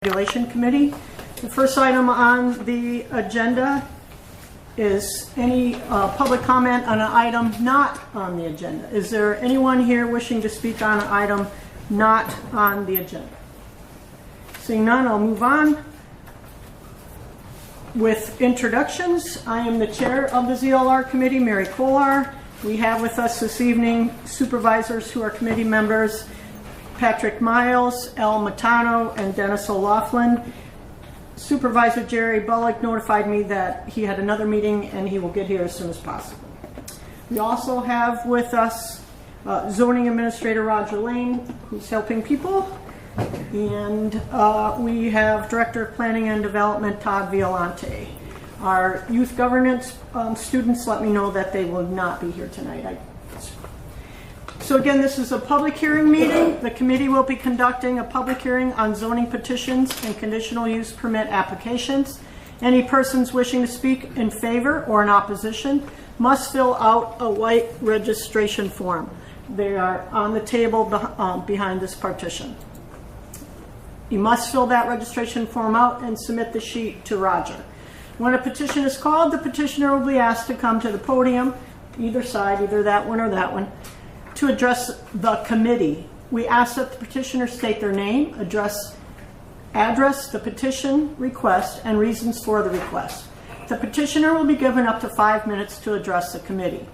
Regulation Committee. The first item on the agenda is any public comment on an item not on the agenda. Is there anyone here wishing to speak on an item not on the agenda? Seeing none, I'll move on with introductions. I am the chair of the ZLR Committee, Mary Kolar. We have with us this evening supervisors who are committee members, Patrick Miles, Al Matano, and Dennis O'Laughlin. Supervisor Jerry Bullock notified me that he had another meeting and he will get here as soon as possible. We also have with us Zoning Administrator Roger Lane, who's helping people, and we have Director of Planning and Development Todd Violante. Our youth governance students let me know that they will not be here tonight. So again, this is a public hearing meeting. The committee will be conducting a public hearing on zoning petitions and conditional use permit applications. Any persons wishing to speak in favor or in opposition must fill out a white registration form. They are on the table behind this partition. You must fill that registration form out and submit the sheet to Roger. When a petition is called, the petitioner will be asked to come to the podium, either side, either that one or that one, to address the committee. We ask that the petitioner state their name, address, the petition request, and reasons for the request. The petitioner will be given up to 5 minutes to address the committee.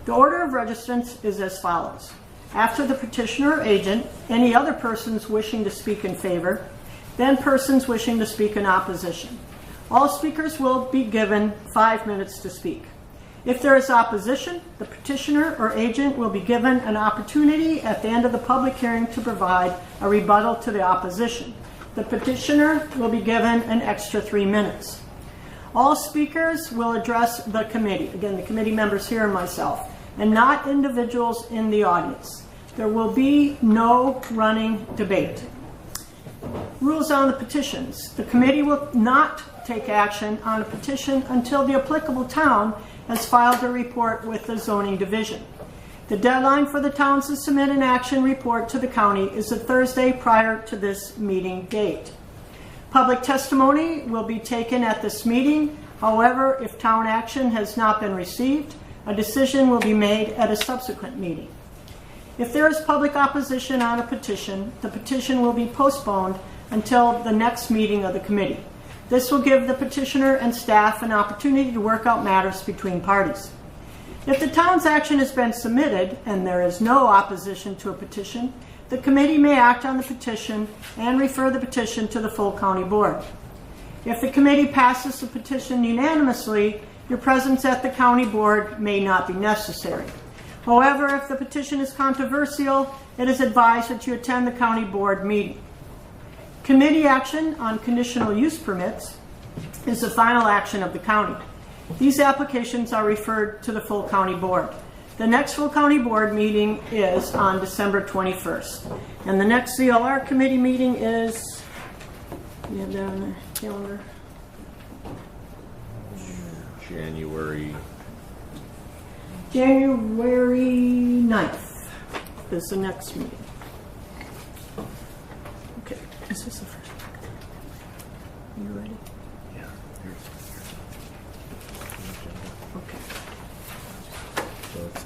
The order of registrants is as follows. After the petitioner or agent, any other persons wishing to speak in favor, then persons wishing to speak in opposition. All speakers will be given 5 minutes to speak. If there is opposition, the petitioner or agent will be given an opportunity at the end of the public hearing to provide a rebuttal to the opposition. The petitioner will be given an extra 3 minutes. All speakers will address the committee, again, the committee members here and myself, and not individuals in the audience. There will be no running debate. Rules on the petitions. The committee will not take action on a petition until the applicable town has filed a report with the zoning division. The deadline for the towns to submit an action report to the county is the Thursday prior to this meeting date. Public testimony will be taken at this meeting. However, if town action has not been received, a decision will be made at a subsequent meeting. If there is public opposition on a petition, the petition will be postponed until the next meeting of the committee. This will give the petitioner and staff an opportunity to work out matters between parties. If the town's action has been submitted and there is no opposition to a petition, the committee may act on the petition and refer the petition to the full county board. If the committee passes the petition unanimously, your presence at the county board may not be necessary. However, if the petition is controversial, it is advised that you attend the county board meeting. Committee action on conditional use permits is the final action of the county. These applications are referred to the full county board. The next full county board meeting is on December 21st. And the next ZLR committee meeting is, you have that on the calendar? January 9th is the next meeting. Okay, is this the first one? Are you ready? Yeah. Okay. So it's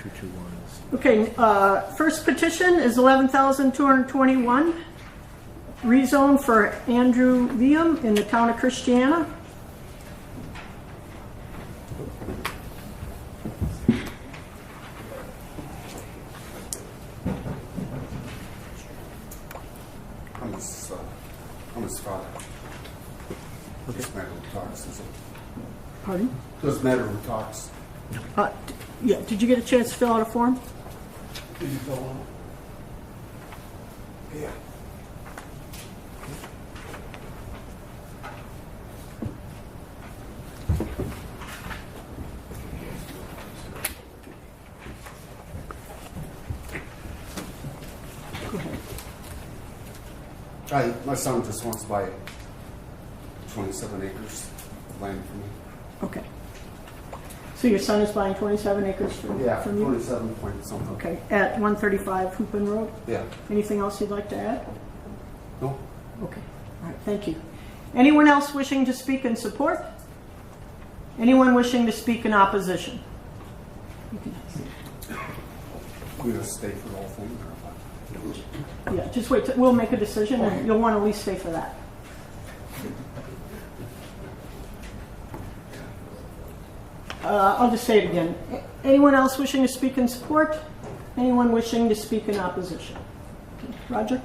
221s. Okay, first petition is 11,221. Rezone for Andrew Liam in the town of Christiana. I'm his father. Doesn't matter who talks, does it? Pardon? Doesn't matter who talks. Yeah, did you get a chance to fill out a form? Did you fill one? Yeah. Go ahead. My son just wants to buy 27 acres of land from me. Okay. So your son is buying 27 acres from you? 27 point something. Okay, at 135 Hoopin Road? Yeah. Anything else you'd like to add? No. Okay. All right, thank you. Anyone else wishing to speak in support? Anyone wishing to speak in opposition? We gonna stay for the whole thing or what? Yeah, just wait. We'll make a decision, and you'll want to at least stay for that. I'll just say it again. Anyone else wishing to speak in support? Anyone wishing to speak in opposition? Okay. Roger?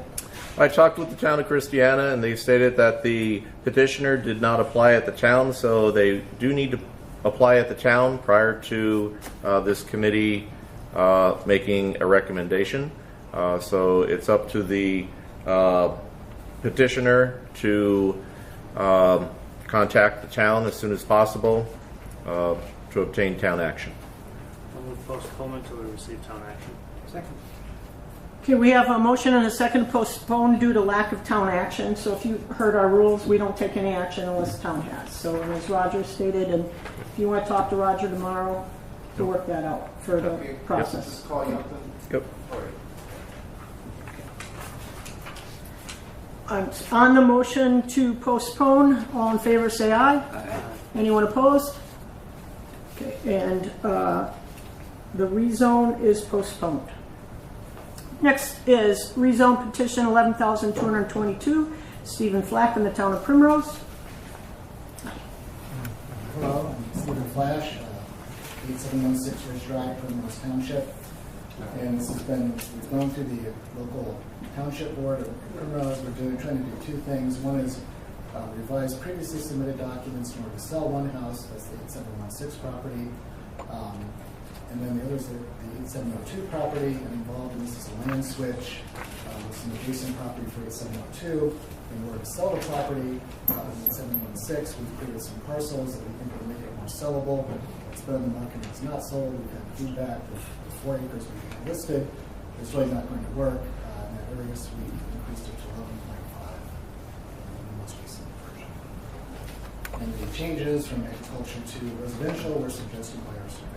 I talked with the town of Christiana, and they stated that the petitioner did not apply at the town, so they do need to apply at the town prior to this committee making a recommendation. So it's up to the petitioner to contact the town as soon as possible to obtain town action. I'll move postponement until we receive town action. Second. Okay, we have a motion and a second to postpone due to lack of town action. So if you heard our rules, we don't take any action unless town has. So as Roger stated, and if you want to talk to Roger tomorrow to work that out for the process. Just call you up then? Yep. All right. On the motion to postpone, all in favor say aye. Aye. Anyone opposed? Okay, and the rezone is postponed. Next is rezone petition 11,222, Stephen Flack in the town of Primrose. Hello, I'm Stephen Flash, 8716 Ridge Drive, Primrose Township. And this has been, we've gone through the local township board of Primrose. We're trying to do two things. One is revise previously submitted documents in order to sell one house, that's the 8716 property. And then the other is the 8702 property, and involved in this is a land switch with some adjacent property for 8702. In order to sell the property in 716, we've created some parcels that we think will make it more sellable. It's been on the market, it's not sold. We've had feedback with the 4 acres we've listed. It's really not going to work. In that area, so we increased it to 11.5 in the most recent version. And the changes from agriculture to residential were suggested by our surveyor.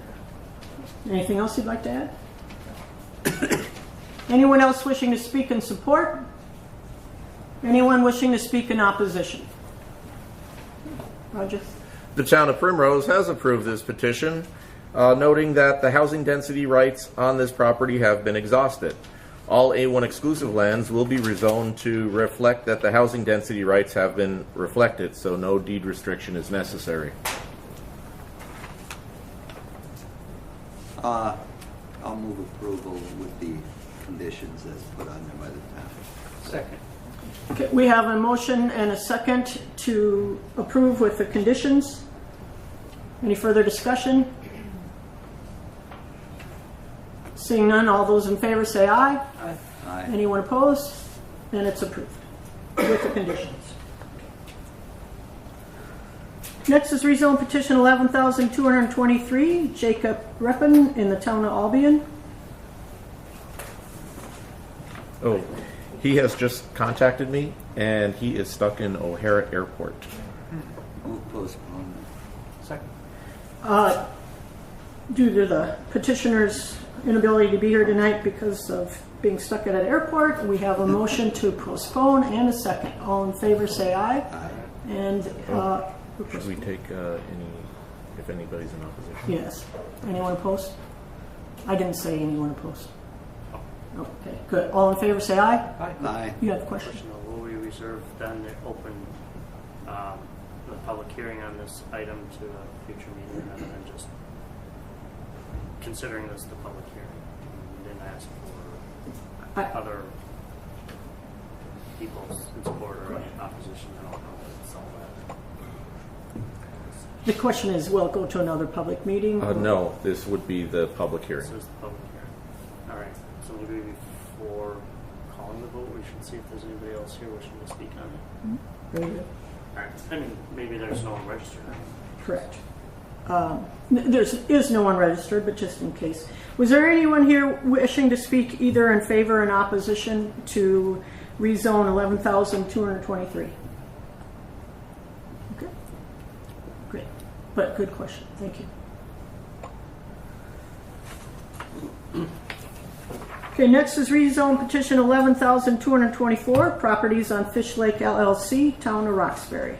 Anything else you'd like to add? Anyone else wishing to speak in support? Anyone wishing to speak in opposition? Roger? The town of Primrose has approved this petition, noting that the housing density rights on this property have been exhausted. All A1 exclusive lands will be rezoned to reflect that the housing density rights have been reflected, so no deed restriction is necessary. I'll move approval with the conditions as put on there by the town. Second. Okay, we have a motion and a second to approve with the conditions. Any further discussion? Seeing none, all those in favor say aye. Aye. Aye. Anyone opposed? And it's approved with the conditions. Next is rezone petition 11,223, Jacob Reppin in the town of Albion. Oh, he has just contacted me, and he is stuck in O'Hara Airport. Move postponement. Second. Due to the petitioner's inability to be here tonight because of being stuck at an airport, we have a motion to postpone and a second. All in favor say aye. Aye. And Should we take if anybody's in opposition? yes. Anyone opposed? I didn't say anyone opposed. Okay, good. All in favor say aye. Aye. You have a question? Will we reserve then the open, the public hearing on this item to a future meeting rather than just considering this the public hearing? We didn't ask for other people in support or opposition. I don't know if it's all that. The question is, will it go to another public meeting? No, this would be the public hearing. This is the public hearing. All right. So maybe before calling the vote, we should see if there's anybody else here wishing to speak on it. Very good. All right. I mean, maybe there's no one registered. Correct. There is no one registered, but just in case. Was there anyone here wishing to speak either in favor or in opposition to rezone 11,223? Okay. Great. But good question. Thank you. Okay, next is rezone petition 11,224, properties on Fish Lake LLC, Town of Roxbury.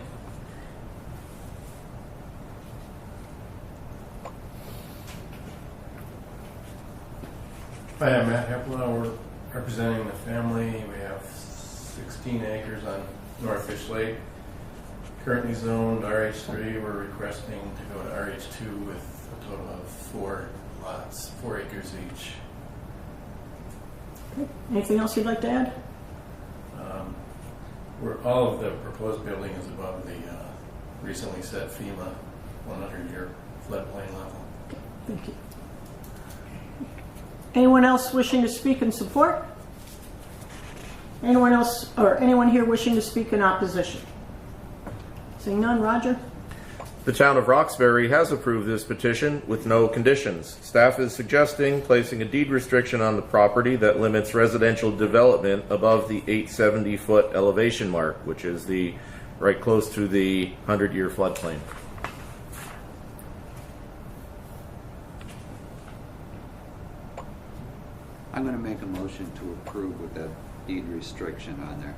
Hi, I'm Matt Hepla. We're representing the family. We have 16 acres on North Fish Lake. Currently zoned RH3. We're requesting to go to RH2 with a total of 4 lots, 4 acres each. Anything else you'd like to add? All of the proposed building is above the recently set FEMA 100-year floodplain level. Thank you. Anyone else wishing to speak in support? Anyone else, or anyone here wishing to speak in opposition? Seeing none, Roger? The Town of Roxbury has approved this petition with no conditions. Staff is suggesting placing a deed restriction on the property that limits residential development above the 870-foot elevation mark, which is right close to the 100-year floodplain. I'm going to make a motion to approve with that deed restriction on there.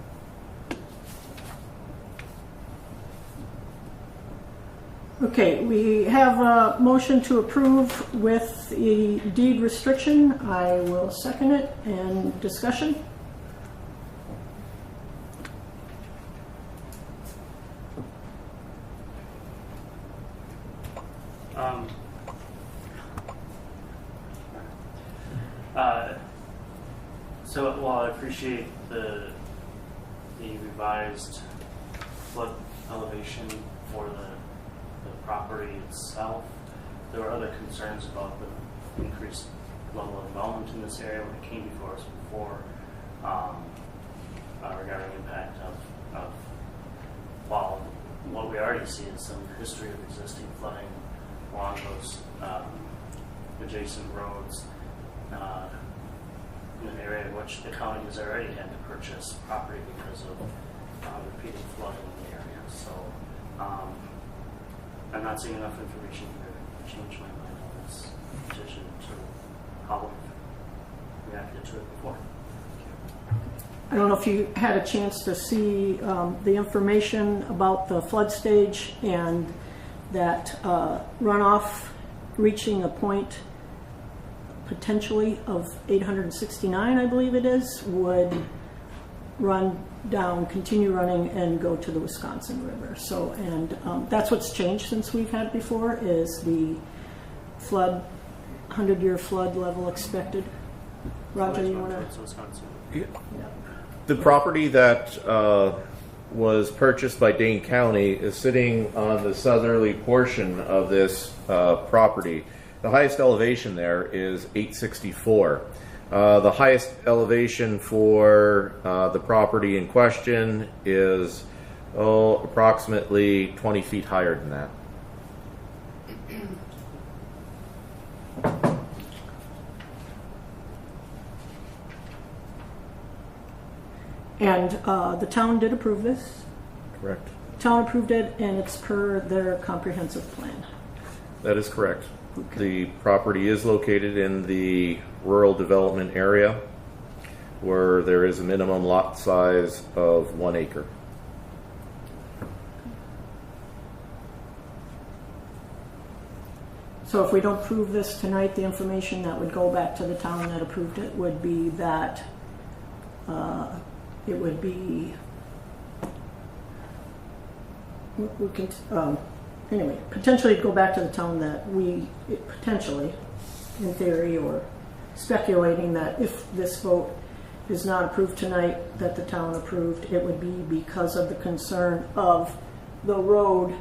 Okay, we have a motion to approve with the deed restriction. I will second it. And discussion? So while I appreciate the revised flood elevation for the property itself, there were other concerns about the increased level of development in this area when it came before us before, regarding impact of while what we already see is some history of existing flooding along those adjacent roads in an area in which the county has already had to purchase property because of repeated flooding in the area. So I'm not seeing enough information here to change my mind on this petition to how we reacted to it before. I don't know if you had a chance to see the information about the flood stage and that runoff reaching a point potentially of 869, I believe it is, would run down, continue running, and go to the Wisconsin River. So, and that's what's changed since we've had before, is the flood, 100-year flood level expected. Roger, you want to? Wisconsin. Yeah. The property that was purchased by Dane County is sitting on the southerly portion of this property. The highest elevation there is 864. The highest elevation for the property in question is approximately 20 feet higher than that. And the town did approve this. Correct. Town approved it, and it's per their comprehensive plan. That is correct. Okay. The property is located in the rural development area where there is a minimum lot size of 1 acre. So if we don't approve this tonight, the information that would go back to the town that approved it would be that it would be, we can, anyway, potentially go back to the town that potentially, in theory, or speculating that if this vote is not approved tonight, that the town approved, it would be because of the concern of the road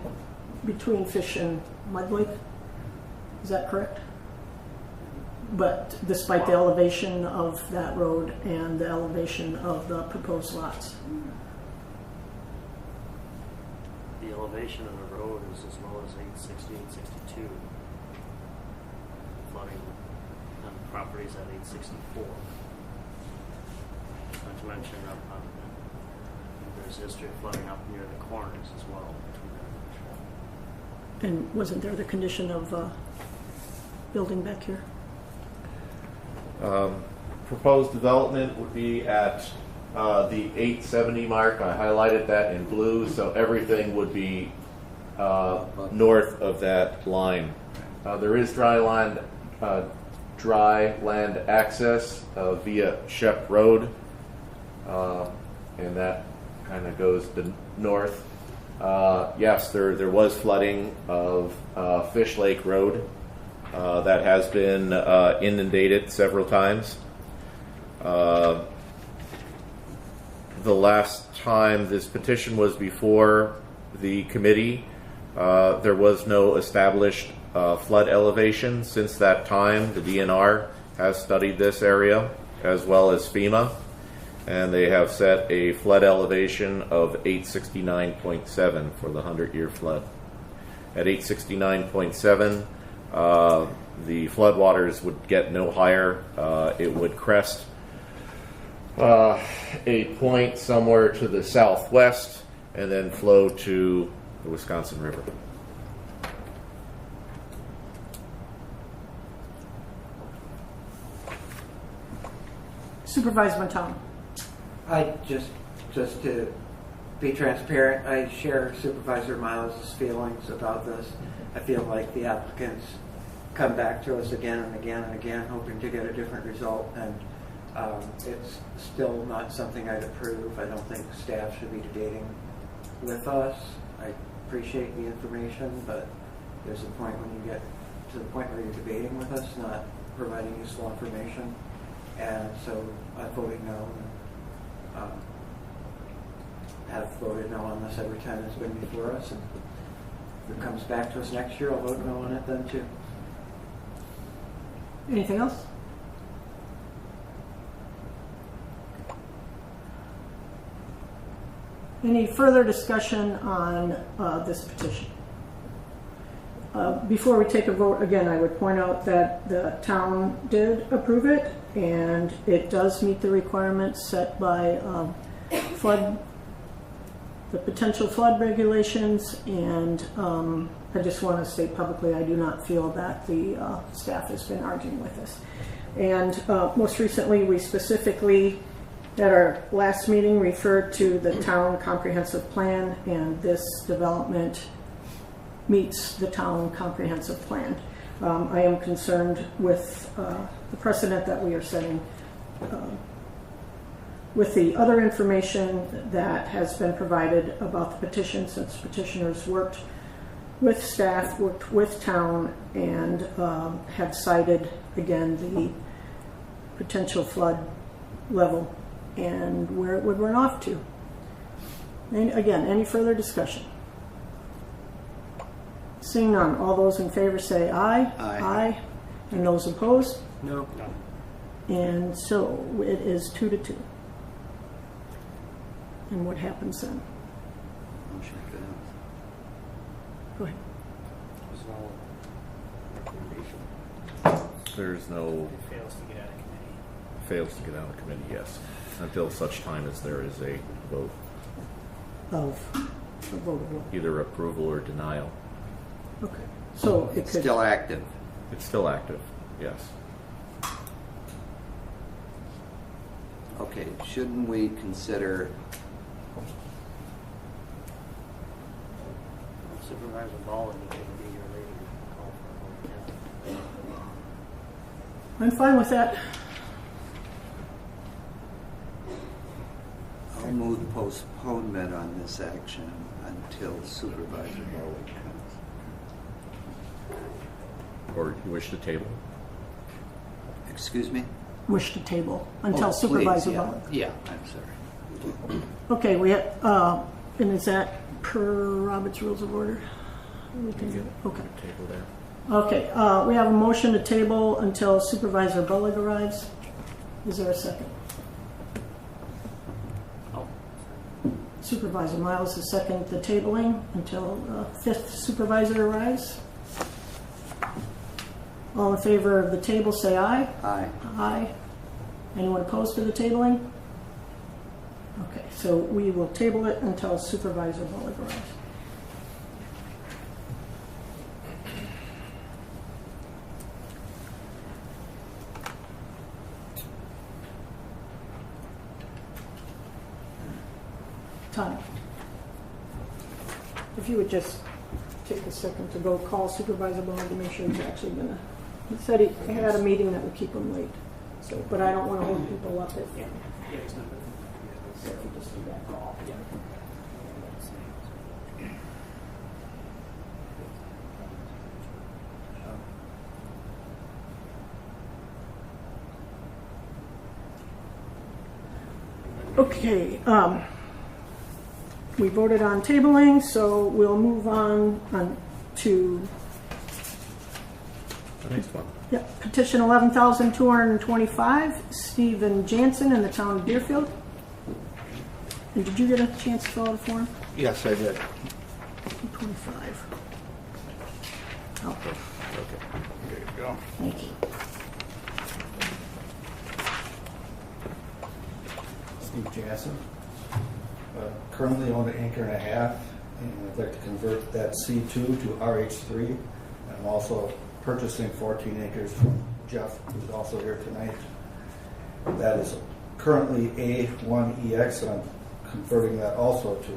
between Fish and Mud Lake. Is that correct? But despite the elevation of that road and the elevation of the proposed lots. The elevation of the road is as low as 860, 862. Flooding on properties at 864. Not to mention there's history of flooding up near the corners as well. And wasn't there the condition of building back here? proposed development would be at the 870 mark. I highlighted that in blue, so everything would be north of that line. There is dry land access via Shep Road, and that kind of goes to north. Yes, there was flooding of Fish Lake Road. That has been inundated several times. The last time this petition was before the committee, there was no established flood elevation. Since that time, the DNR has studied this area as well as FEMA, and they have set a flood elevation of 869.7 for the 100-year flood. At 869.7, the floodwaters would get no higher. It would crest a point somewhere to the southwest and then flow to the Wisconsin River. Supervisor Montan. I just to be transparent, I share Supervisor Miles' feelings about this. I feel like the applicants come back to us again and again and again, hoping to get a different result, and it's still not something I'd approve. I don't think staff should be debating with us. I appreciate the information, but there's a point when you get to the point where you're debating with us, not providing useful information, and so I voted no. Have voted no on this every time it's been before us, and if it comes back to us next year, I'll vote no on it then too. Anything else? Any further discussion on this petition? Before we take a vote, again, I would point out that the town did approve it, and it does meet the requirements set by the potential flood regulations, and I just want to state publicly, I do not feel that the staff has been arguing with this. And most recently, we specifically, at our last meeting, referred to the town comprehensive plan, and this development meets the town comprehensive plan. I am concerned with the precedent that we are setting with the other information that has been provided about the petition, since petitioners worked with staff, worked with town, and have cited again the potential flood level and where it would run off to. And again, any further discussion? Seeing none, all those in favor say aye. Aye. Aye. And those opposed? No. And so it is 2-2. And what happens then? Motion fails. Go ahead. There's no It fails to get out of committee. fails to get out of committee, yes, until such time as there is a vote, Of a vote of what? either approval or denial. Okay. So it It's could. still active. It's still active, yes. Okay, shouldn't we consider, Supervisor Ball and you can be here later. Call for a vote. I'm fine with that. I'll move postponement on this action until Supervisor Bowen comes. Or you wish to table? Excuse me? Wish to table until Oh, Supervisor please, yeah. Bullock. Yeah, I'm sorry. Okay, we have, and is that per Robert's Rules of Order? We can do it. Okay. Table there. Okay, we have a motion to table until Supervisor Bullock arrives. Is there a second? Supervisor Miles is second the tabling until fifth supervisor arrives. All in favor of the table say aye. Aye. Aye. Anyone opposed to the tabling? Okay, so we will table it until Supervisor Bullock arrives. If you would just take a second to go call Supervisor Bond to make sure he's actually gonna, he said he had a meeting that would keep him late. So, but I don't want to hold people up if, so if you just do that call. Okay, we voted on tabling, so we'll move on to The next one. petition 11,225, Stephen Jansen in the town of Deerfield. And did you get a chance to fill out a form? Yes, I did. 225. Okay, Okay, there you go. thank you. Steve Jansen. Currently own an acre and a half, and I'd like to convert that C2 to RH3. I'm also purchasing 14 acres from Jeff, who's also here tonight. That is currently A1EX, and I'm converting that also to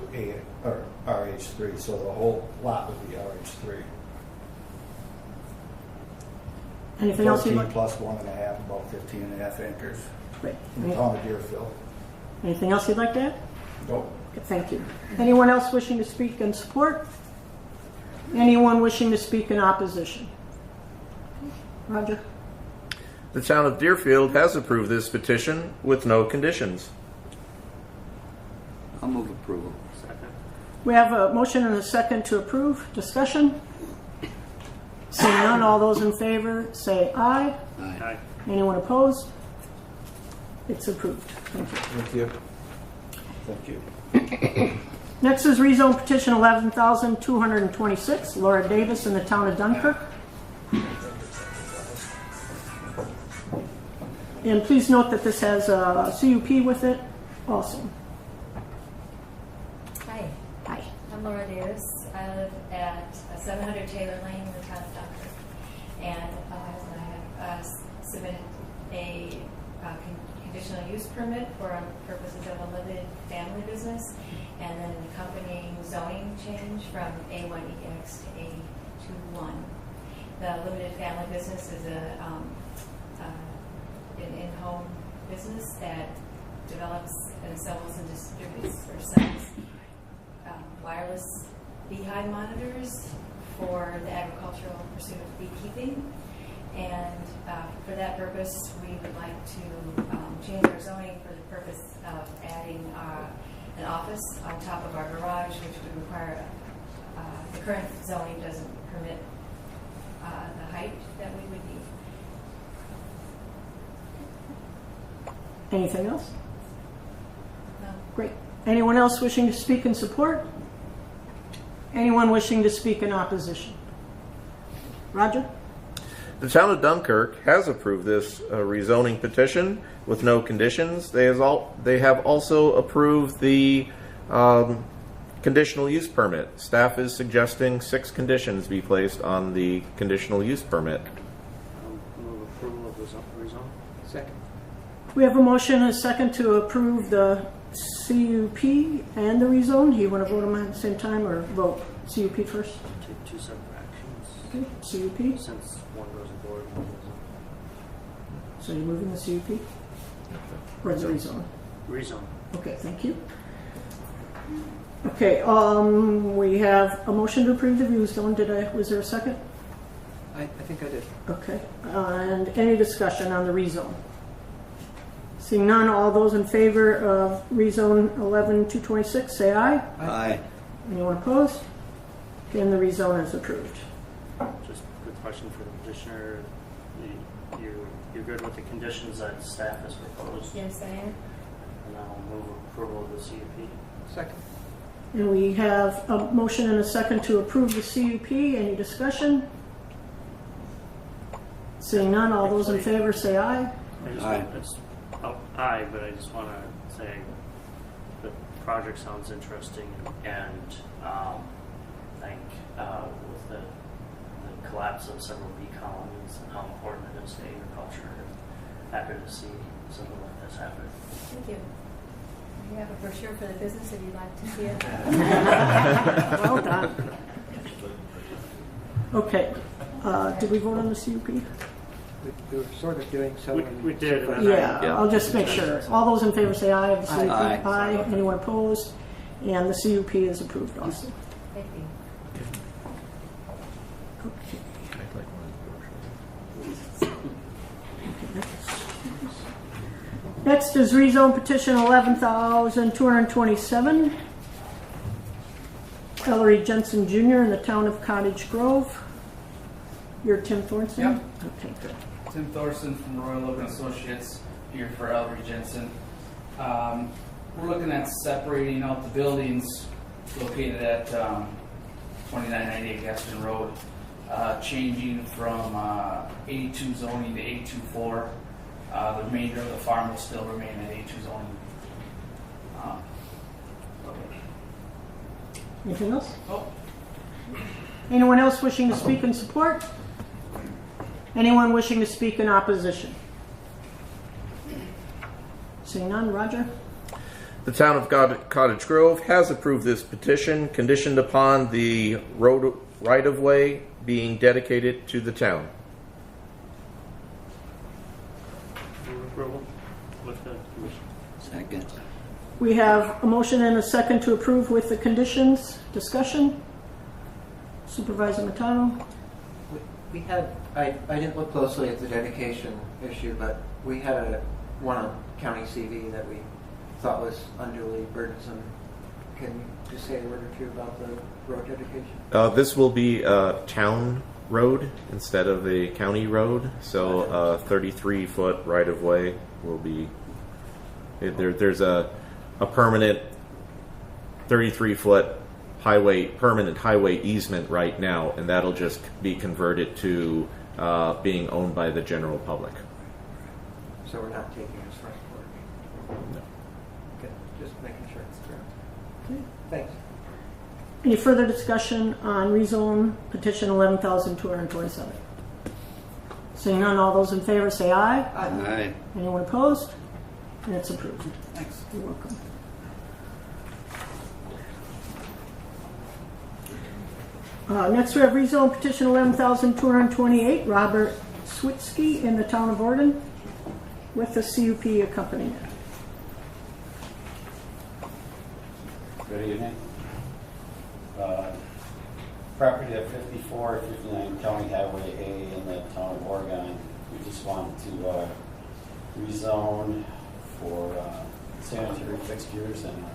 RH3, so the whole lot would be RH3. Anything else you'd 14 like? plus 1.5, about 15 and a half acres Great. in the town of Deerfield. Anything else you'd like to add? Nope. Okay, thank you. Anyone else wishing to speak in support? Anyone wishing to speak in opposition? Roger? The town of Deerfield has approved this petition with no conditions. I'll move approval. Second. We have a motion and a second to approve. Discussion? Seeing none, all those in favor say aye. Aye. Anyone opposed? It's approved. Thank you. Thank you. Thank you. Next is rezone petition 11,226, Laura Davis in the town of Dunkirk. And please note that this has a CUP with it also. Hi, Hi. I'm Laura Davis. I live at 700 Taylor Lane in the town of Dunkirk. And my husband and I have submitted a conditional use permit for purposes of a limited family business, and then an accompanying zoning change from A1EX to A21. The limited family business is an in-home business that develops and assembles and distributes or sells wireless beehive monitors for the agricultural pursuit of beekeeping. And for that purpose, we would like to change our zoning for the purpose of adding an office on top of our garage, which would require, the current zoning doesn't permit the height that we would need. Anything else? No. Great. Anyone else wishing to speak in support? Anyone wishing to speak in opposition? Roger? The town of Dunkirk has approved this rezoning petition with no conditions. They have also approved the conditional use permit. Staff is suggesting 6 conditions be placed on the conditional use permit. I'll move approval of the rezone. Second. We have a motion and a second to approve the CUP and the rezone. Do you want to vote them at the same time or vote CUP first? Two separate actions. Okay, CUP. Since one goes aboard, one goes So you're moving the CUP? Or the rezone? rezone. Okay, thank you. Okay, we have a motion to approve the rezone. Was there a second? I think I did. Okay, and any discussion on the rezone? Seeing none, all those in favor of rezone 11-226, say aye. Aye. Anyone opposed? Okay, and the rezone is approved. Just a quick question for the petitioner. You're good with the conditions that staff has proposed? Yes, I am. And I'll move approval of the CUP. Second. And we have a motion and a second to approve the CUP. Any discussion? Seeing none, all those in favor say aye. Aye. Aye, but I just want to say the project sounds interesting, and I think with the collapse of several bee colonies and how important it is to agriculture, happy to see something like this happen. Thank you. We have a brochure for the business if you'd like to see it. Well done. Okay. Did we vote on the CUP? We were sort of doing so. We did. Yeah, I'll just make sure. All those in favor say aye of the CUP. Aye. Aye. Anyone opposed? And the CUP is approved also. Thank you. Next is rezone petition 11,227. Ellery Jensen Jr. in the town of Cottage Grove. You're Tim Thornton? Yep. Okay, good. Tim Thorson from Royal Logan Associates here for Ellery Jensen. We're looking at separating out the buildings located at 2998 Gaston Road, changing from A2 zoning to A24. The remainder of the farm will still remain at A2 zoning. Anything else? Oh, Anyone else wishing to speak in support? Anyone wishing to speak in opposition? Seeing none, Roger? The town of Cottage Grove has approved this petition conditioned upon the road right-of-way being dedicated to the town. Move approval with the commission. Second. We have a motion and a second to approve with the conditions. Discussion? Supervisor Matano? We had, I didn't look closely at the dedication issue, but we had one on county CV that we thought was unduly burdensome. Can you just say a word or two about the road dedication? This will be a town road instead of a county road, so 33-foot right-of-way will be. There's a permanent 33-foot permanent highway easement right now, and that'll just be converted to being owned by the general public. So we're not taking his front porch? No. Okay, just making sure it's correct. Thanks. Any further discussion on rezone petition 11,227? Seeing none, all those in favor say aye. Aye. Anyone opposed? And it's approved. thanks. You're welcome. Next we have rezone petition 11,228, Robert Switsky in the town of Oregon with the CUP accompaniment. Good evening. Property at 5459 County Highway A in the town of Oregon. We just wanted to rezone for sanitary fixtures and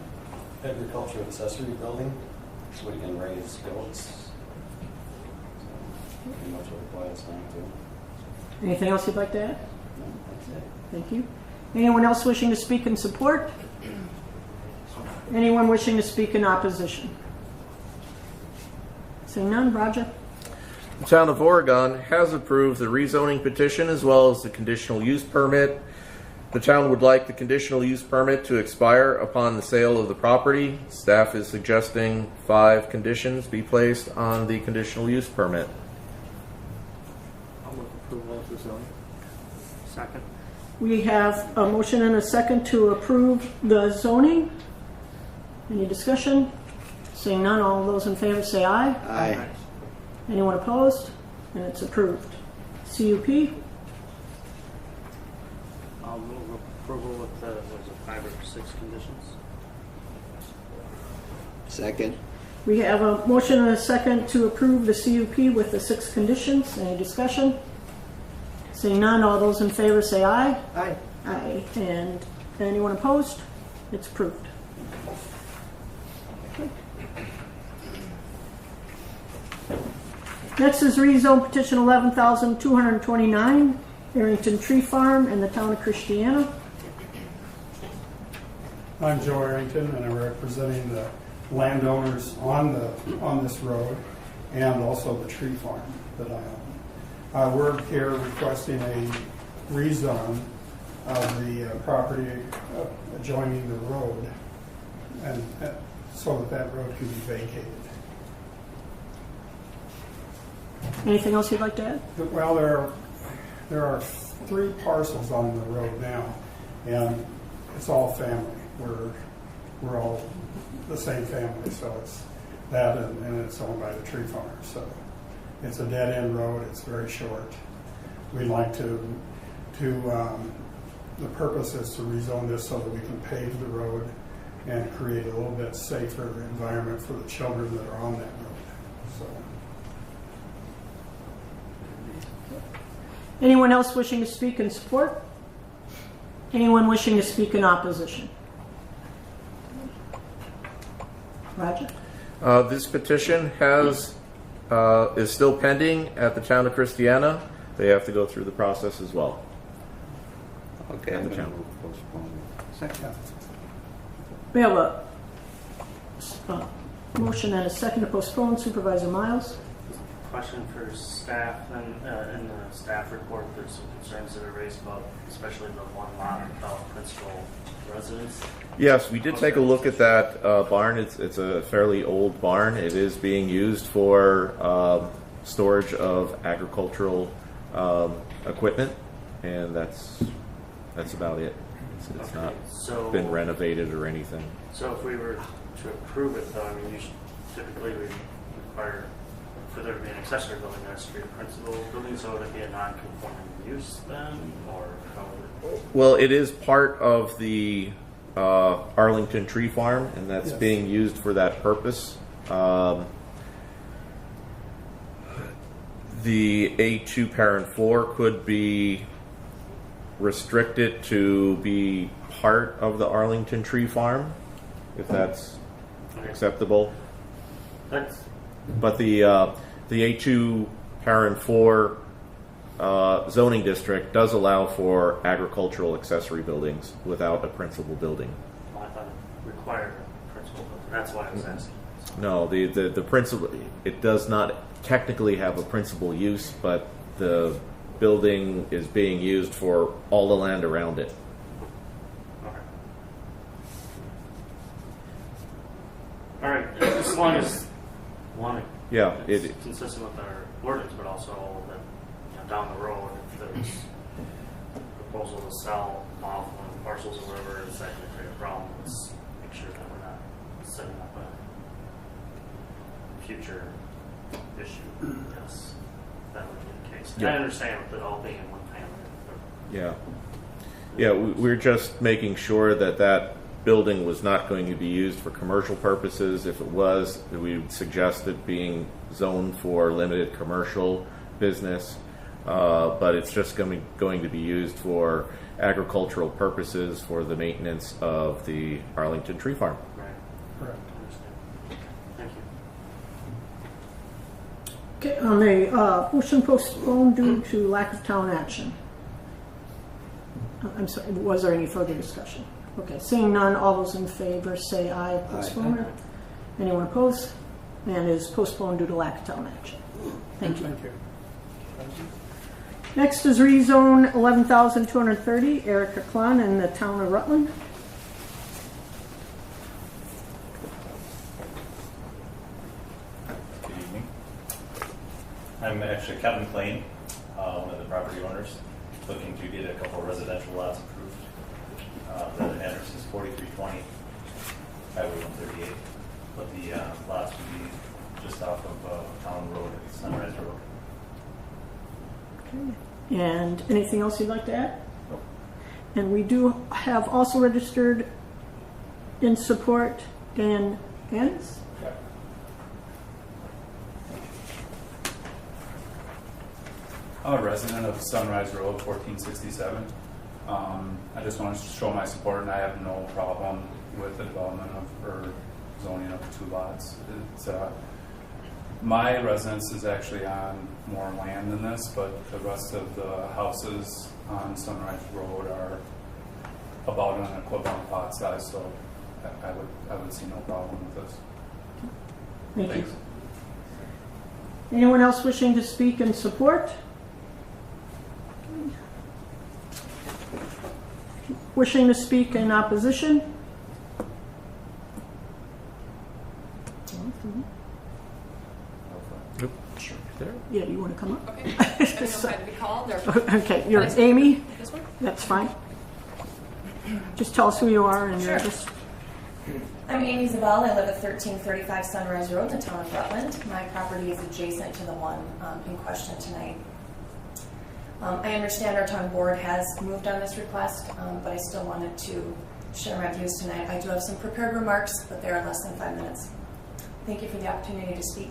agriculture accessory building so we can raise goats. So, pretty much what the plan is going to. Anything else you'd like to add? No, that's it. Thank you. Anyone else wishing to speak in support? Anyone wishing to speak in opposition? Seeing none, Roger? The town of Oregon has approved the rezoning petition as well as the conditional use permit. The town would like the conditional use permit to expire upon the sale of the property. Staff is suggesting 5 conditions be placed on the conditional use permit. I'll move approval of the zoning. Second. We have a motion and a second to approve the zoning. Any discussion? Seeing none, all those in favor say aye. Aye. Anyone opposed? And it's approved. CUP? I'll move approval with the, was it 5 or 6 conditions? Second. We have a motion and a second to approve the CUP with the 6 conditions. Any discussion? Seeing none, all those in favor say aye. Aye. Aye. And anyone opposed? It's approved. Okay. Next is rezone petition 11,229, Arrington Tree Farm in the town of Christiana. I'm Joe Arrington, and I'm representing the landowners on this road and also the tree farm that I own. We're here requesting a rezone of the property adjoining the road, and so that road can be vacated. Anything else you'd like to add? Well, there are 3 parcels on the road now, and it's all family. We're all the same family, so it's that, and it's owned by the tree farm. So It's a dead-end road, it's very short. We'd like the purpose is to rezone this so that we can pave the road and create a little bit safer environment for the children that are on that road. So, Anyone else wishing to speak in support? Anyone wishing to speak in opposition? Roger? This petition is still pending at the town of Christiana. They have to go through the process as well. Okay, And I'm the going town. to move postpone. Second. We have a motion and a second to postpone. Supervisor Miles? Question for staff, and in the staff report, there's some concerns that are raised about, especially the one lot without principal residence. Yes, we did take a look at that barn. It's a fairly old barn. It is being used for storage of agricultural equipment, and that's about it. It's Okay, not so- been renovated or anything. So if we were to approve it, though, I mean, typically we require for there to be an accessory building, there has to be a principal building, so would it be a non-conforming use then, or how would it? Well, it is part of the Arlington Tree Farm, and that's being used for that purpose. The A2 parent 4 could be restricted to be part of the Arlington Tree Farm, if that's acceptable. That's But the A2 parent 4 zoning district does allow for agricultural accessory buildings without a principal building. well, I thought it required a principal building. That's why I was asking. No, the principal, it does not technically have a principal use, but the building is being used for all the land around it. Okay. All right, as long as one, Yeah, it's it- consistent with our ordinance, but also that, you know, down the road, if there's a proposal to sell off one of the parcels or whatever, it's that going to create a problem. Let's make sure that we're not setting up a future issue. Yes, that would be the case. Yeah. I understand with it all being in one family. Yeah. Yeah, we're just making sure that that building was not going to be used for commercial purposes. If it was, we would suggest it being zoned for limited commercial business. But it's just going to be used for agricultural purposes for the maintenance of the Arlington Tree Farm. Right. correct. Understand. Thank you. Okay, on the motion postponed due to lack of town action. I'm sorry, was there any further discussion? Okay, seeing none, all those in favor say aye of postponement. Anyone opposed? And is postponed due to lack of town action. Thank you. Thank you. Next is rezone 11,230, Erica Klon in the town of Rutland. Good evening. I'm actually Kevin McLean, one of the property owners, looking to get a couple of residential lots approved. The address is 4320 Highway 138, but the lots would be just off of Town Road, Sunrise Road. Okay. And anything else you'd like to add? Nope. And we do have also registered in support Dan Ennis. Yeah. I'm a resident of Sunrise Road, 1467. I just want to show my support, and I have no problem with the development of or zoning of the two lots. It's, my residence is actually on more land than this, but the rest of the houses on Sunrise Road are about an equivalent lot size, so I would see no problem with this. Thank Thanks. you. Anyone else wishing to speak in support? Wishing to speak in opposition? Sure. There. Yeah, do you want to come up? Okay. I don't know if I had to be called or. Okay, you're Amy? This one? That's fine. Just tell us who you are and your Sure. address. I'm Amy Zabel. I live at 1335 Sunrise Road in the town of Rutland. My property is adjacent to the one in question tonight. I understand our town board has moved on this request, but I still wanted to share my views tonight. I do have some prepared remarks, but they are less than 5 minutes. Thank you for the opportunity to speak.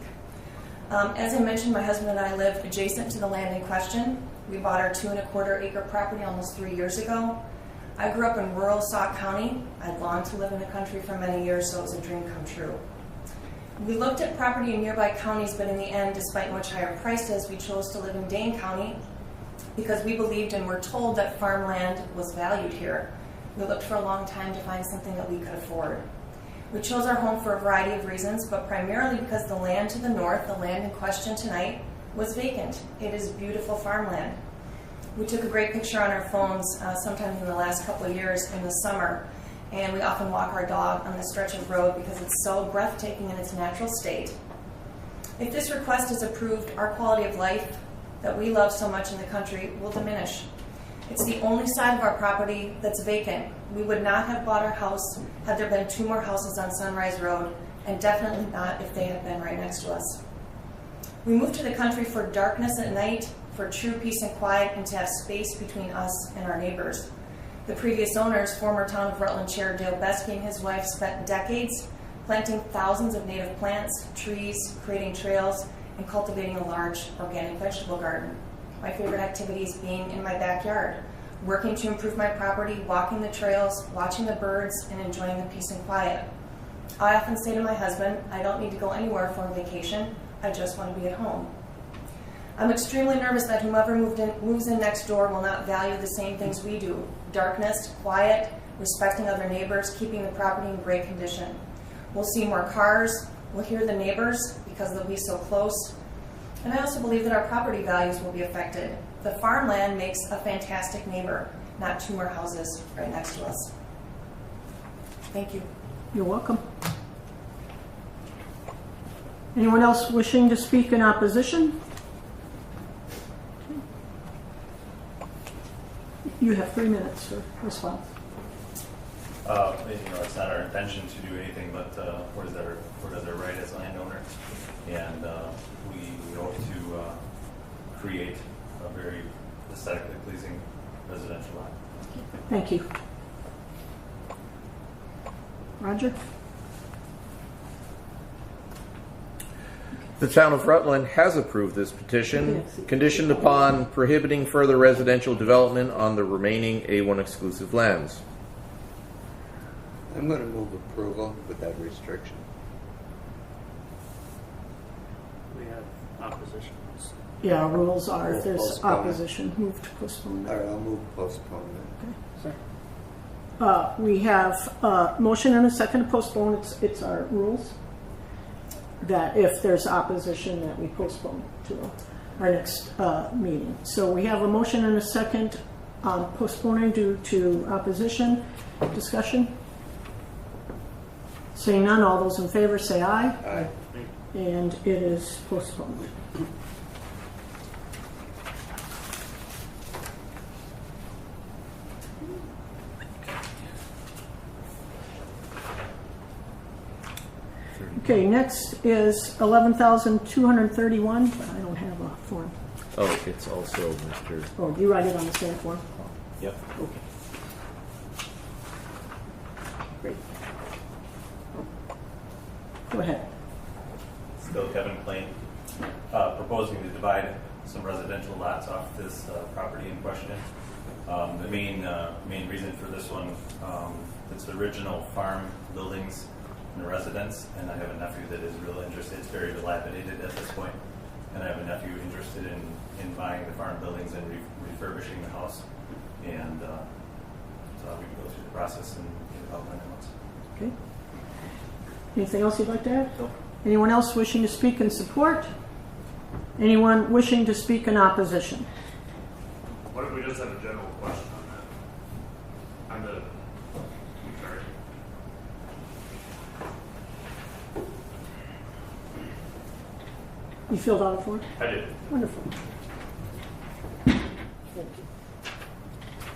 As I mentioned, my husband and I live adjacent to the land in question. We bought our 2¼ acre property almost 3 years ago. I grew up in rural Sauk County. I'd longed to live in the country for many years, so it was a dream come true. We looked at property in nearby counties, but in the end, despite much higher prices, we chose to live in Dane County because we believed and were told that farmland was valued here. We looked for a long time to find something that we could afford. We chose our home for a variety of reasons, but primarily because the land to the north, the land in question tonight, was vacant. It is beautiful farmland. We took a great picture on our phones sometime in the last couple of years in the summer, and we often walk our dog on this stretch of road because it's so breathtaking in its natural state. If this request is approved, our quality of life that we love so much in the country will diminish. It's the only side of our property that's vacant. We would not have bought our house had there been 2 more houses on Sunrise Road, and definitely not if they had been right next to us. We moved to the country for darkness at night, for true peace and quiet, and to have space between us and our neighbors. The previous owners, former Town of Rutland Chair Dale Besky and his wife, spent decades planting thousands of native plants, trees, creating trails, and cultivating a large organic vegetable garden. My favorite activities being in my backyard, working to improve my property, walking the trails, watching the birds, and enjoying the peace and quiet. I often say to my husband, I don't need to go anywhere for a vacation, I just want to be at home. I'm extremely nervous that whomever moves in next door will not value the same things we do: darkness, quiet, respecting other neighbors, keeping the property in great condition. We'll see more cars, we'll hear the neighbors because they'll be so close, and I also believe that our property values will be affected. The farmland makes a fantastic neighbor, not 2 more houses right next to us. Thank you. You're welcome. Anyone else wishing to speak in opposition? You have 3 minutes for response. It's not our intention to do anything but what is our right as landowners, and we hope to create a very aesthetically pleasing residential lot. Thank you. Roger? The town of Rutland has approved this petition, conditioned upon prohibiting further residential development on the remaining A1 exclusive lands. I'm going to move approval with that restriction. We have opposition. Yeah, rules are, if there's Postpone it. opposition, move to postpone. All right, I'll move postponement. We have a motion and a second to postpone. It's our rules that if there's opposition that we postpone to our next meeting. So we have a motion and a second on postponing due to opposition. Discussion? Seeing none, all those in favor say aye. Aye. And it is postponed. Okay, next is 11,231, but I don't have a form. Oh, it's also Mr. Oh, do you write it on the same form? Yep. Okay. Great. Go ahead. Still Kevin Plain, proposing to divide some residential lots off this property in question. The main reason for this one, it's the original farm buildings and the residence, and I have a nephew that is real interested. It's very dilapidated at this point, and I have a nephew interested in buying the farm buildings and refurbishing the house, and so we can go through the process and get it all done at once. Okay. Anything else you'd like to add? Nope. Anyone else wishing to speak in support? Anyone wishing to speak in opposition? What if we just have a general question on that? I'm sorry. You filled out a form? I did. Wonderful. Thank you.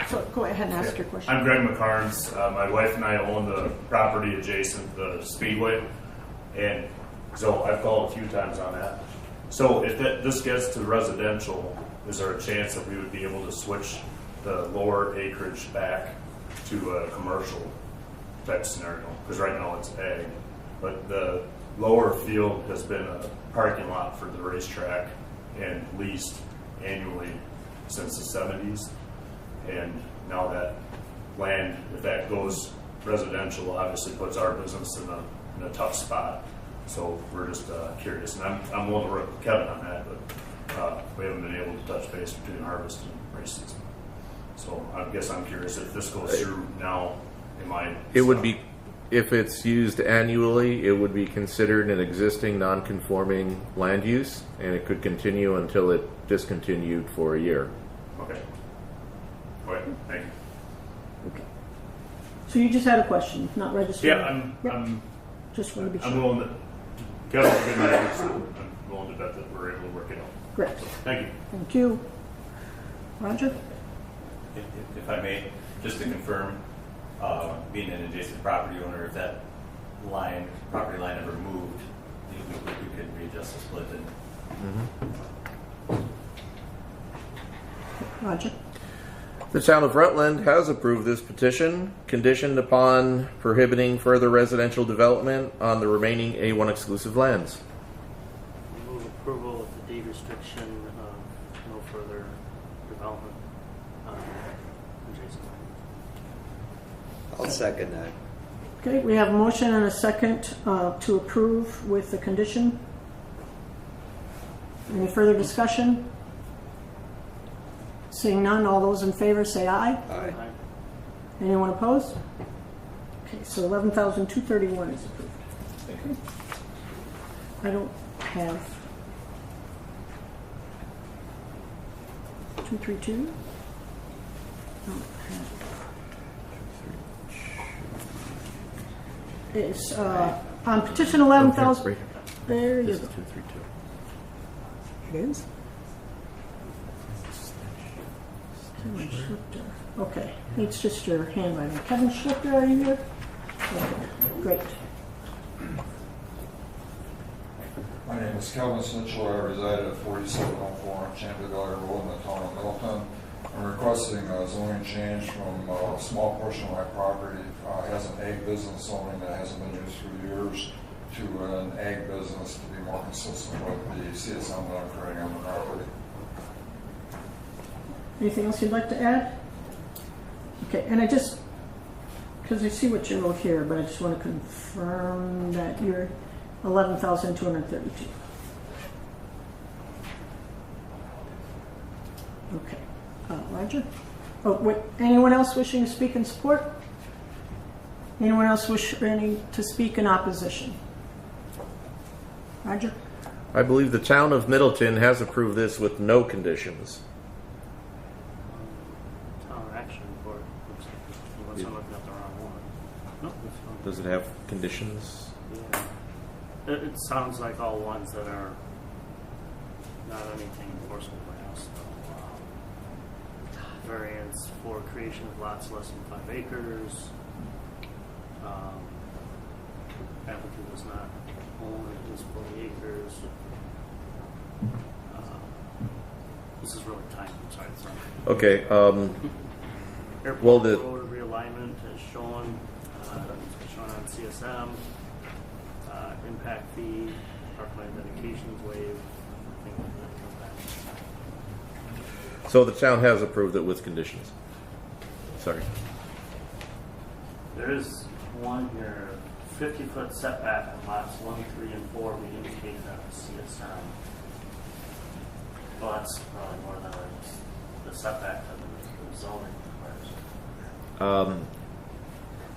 So go ahead and ask your question. I'm Greg McCarnes. My wife and I own the property adjacent to the Speedway, and so I've called a few times on that. So if this gets to residential, is there a chance that we would be able to switch the lower acreage back to a commercial type scenario? Because right now it's ag, but the lower field has been a parking lot for the racetrack and leased annually since the 70s. And now that land, if that goes residential, obviously puts our business in a tough spot. So we're just curious, and I'm willing to work with Kevin on that, but we haven't been able to touch base between harvest and race season. So I guess I'm curious if this goes through now. It would be, if it's used annually, it would be considered an existing non-conforming land use, and it could continue until it discontinued for a year. Okay. All right. Thank you. Okay. So you just had a question, not registered? Yeah, I'm just want to be sure. I'm willing to. Kevin, good night. I'm willing to bet that we're able to work it out. Great. So, thank you. Thank you. Roger? If I may, just to confirm, being an adjacent property owner, if that property line ever moved, we could readjust the split. Roger? The town of Rutland has approved this petition, conditioned upon prohibiting further residential development on the remaining A1 exclusive lands. Move approval with the deed restriction of no further development on adjacent land. I'll second that. Okay, we have a motion and a second to approve with the condition. Any further discussion? Seeing none, all those in favor say aye. Aye. Anyone opposed? Okay, so 11,231 is approved. Okay. I don't have 232. Don't have. It's on petition 11,000. There you go. It is? Kevin Schlichter. Okay, it's just your handwriting. Kevin Schlichter, are you here? Okay, great. My name is Kelvin Snitchler. I reside at 4704 Champion-Valley Road in the town of Middleton. I'm requesting a zoning change from a small portion of my property. Has an ag business zoning that hasn't been used for years to an ag business to be more consistent with the CSM that I'm creating on the property. Anything else you'd like to add? Okay, and I just, because I see what you wrote here, but I just want to confirm that you're 11,232. Okay, Roger? Oh, wait, anyone else wishing to speak in support? Anyone else wishing to speak in opposition? Roger? I believe the town of Middleton has approved this with no conditions. Town action report. Unless I'm looking at the wrong one. Nope, that's fine. Does it have conditions? Yeah. It sounds like all ones that are not anything enforceable by us. Variance for creation of lots less than 5 acres. Applicant does not own at least 40 acres. This is really tiny. I'm sorry. It's not. Okay. Airport Well, the road realignment is shown on CSM. Impact fee, parkland dedications waived. Nothing like that. So the town has approved it with conditions. Sorry. There is one here, 50-foot setback on lots 1, 3, and 4. We indicated on the CSM. Well, that's probably more than the setback that the zoning requires.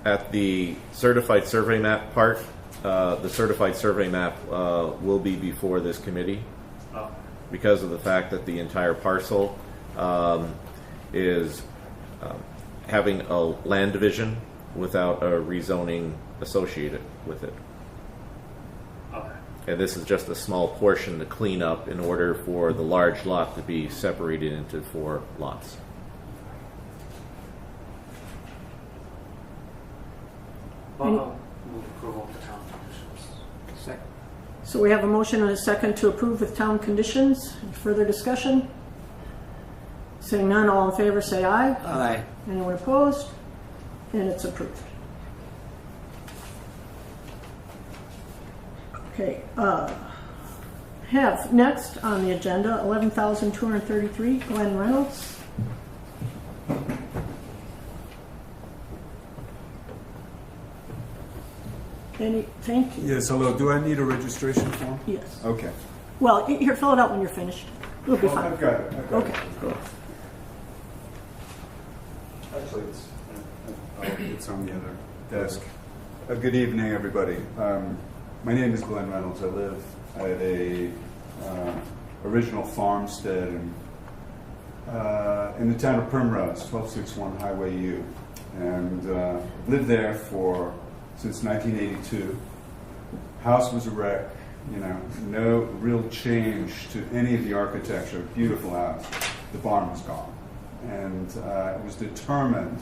At the certified survey map part, the certified survey map will be before this committee because of the fact that the entire parcel is having a land division without a rezoning associated with it. Okay. And this is just a small portion to clean up in order for the large lot to be separated into 4 lots. So we have a motion and a second to approve with town conditions. Any further discussion? Seeing none, all in favor say aye. Aye. Anyone opposed? And it's approved. Okay, have next on the agenda 11,233 Glenn Reynolds. Thank you. Yes, hello. Do I need a registration form? Yes. Okay. Well, here, fill it out when you're finished. It'll be fine. I've got it. Okay, cool. Actually, it's on the other desk. Good evening, everybody. My name is Glenn Reynolds. I live at a original farmstead in the town of Primrose, 1261 Highway U, and lived there since 1982. House was a wreck. No real change to any of the architecture. Beautiful house. The barn was gone. And it was determined,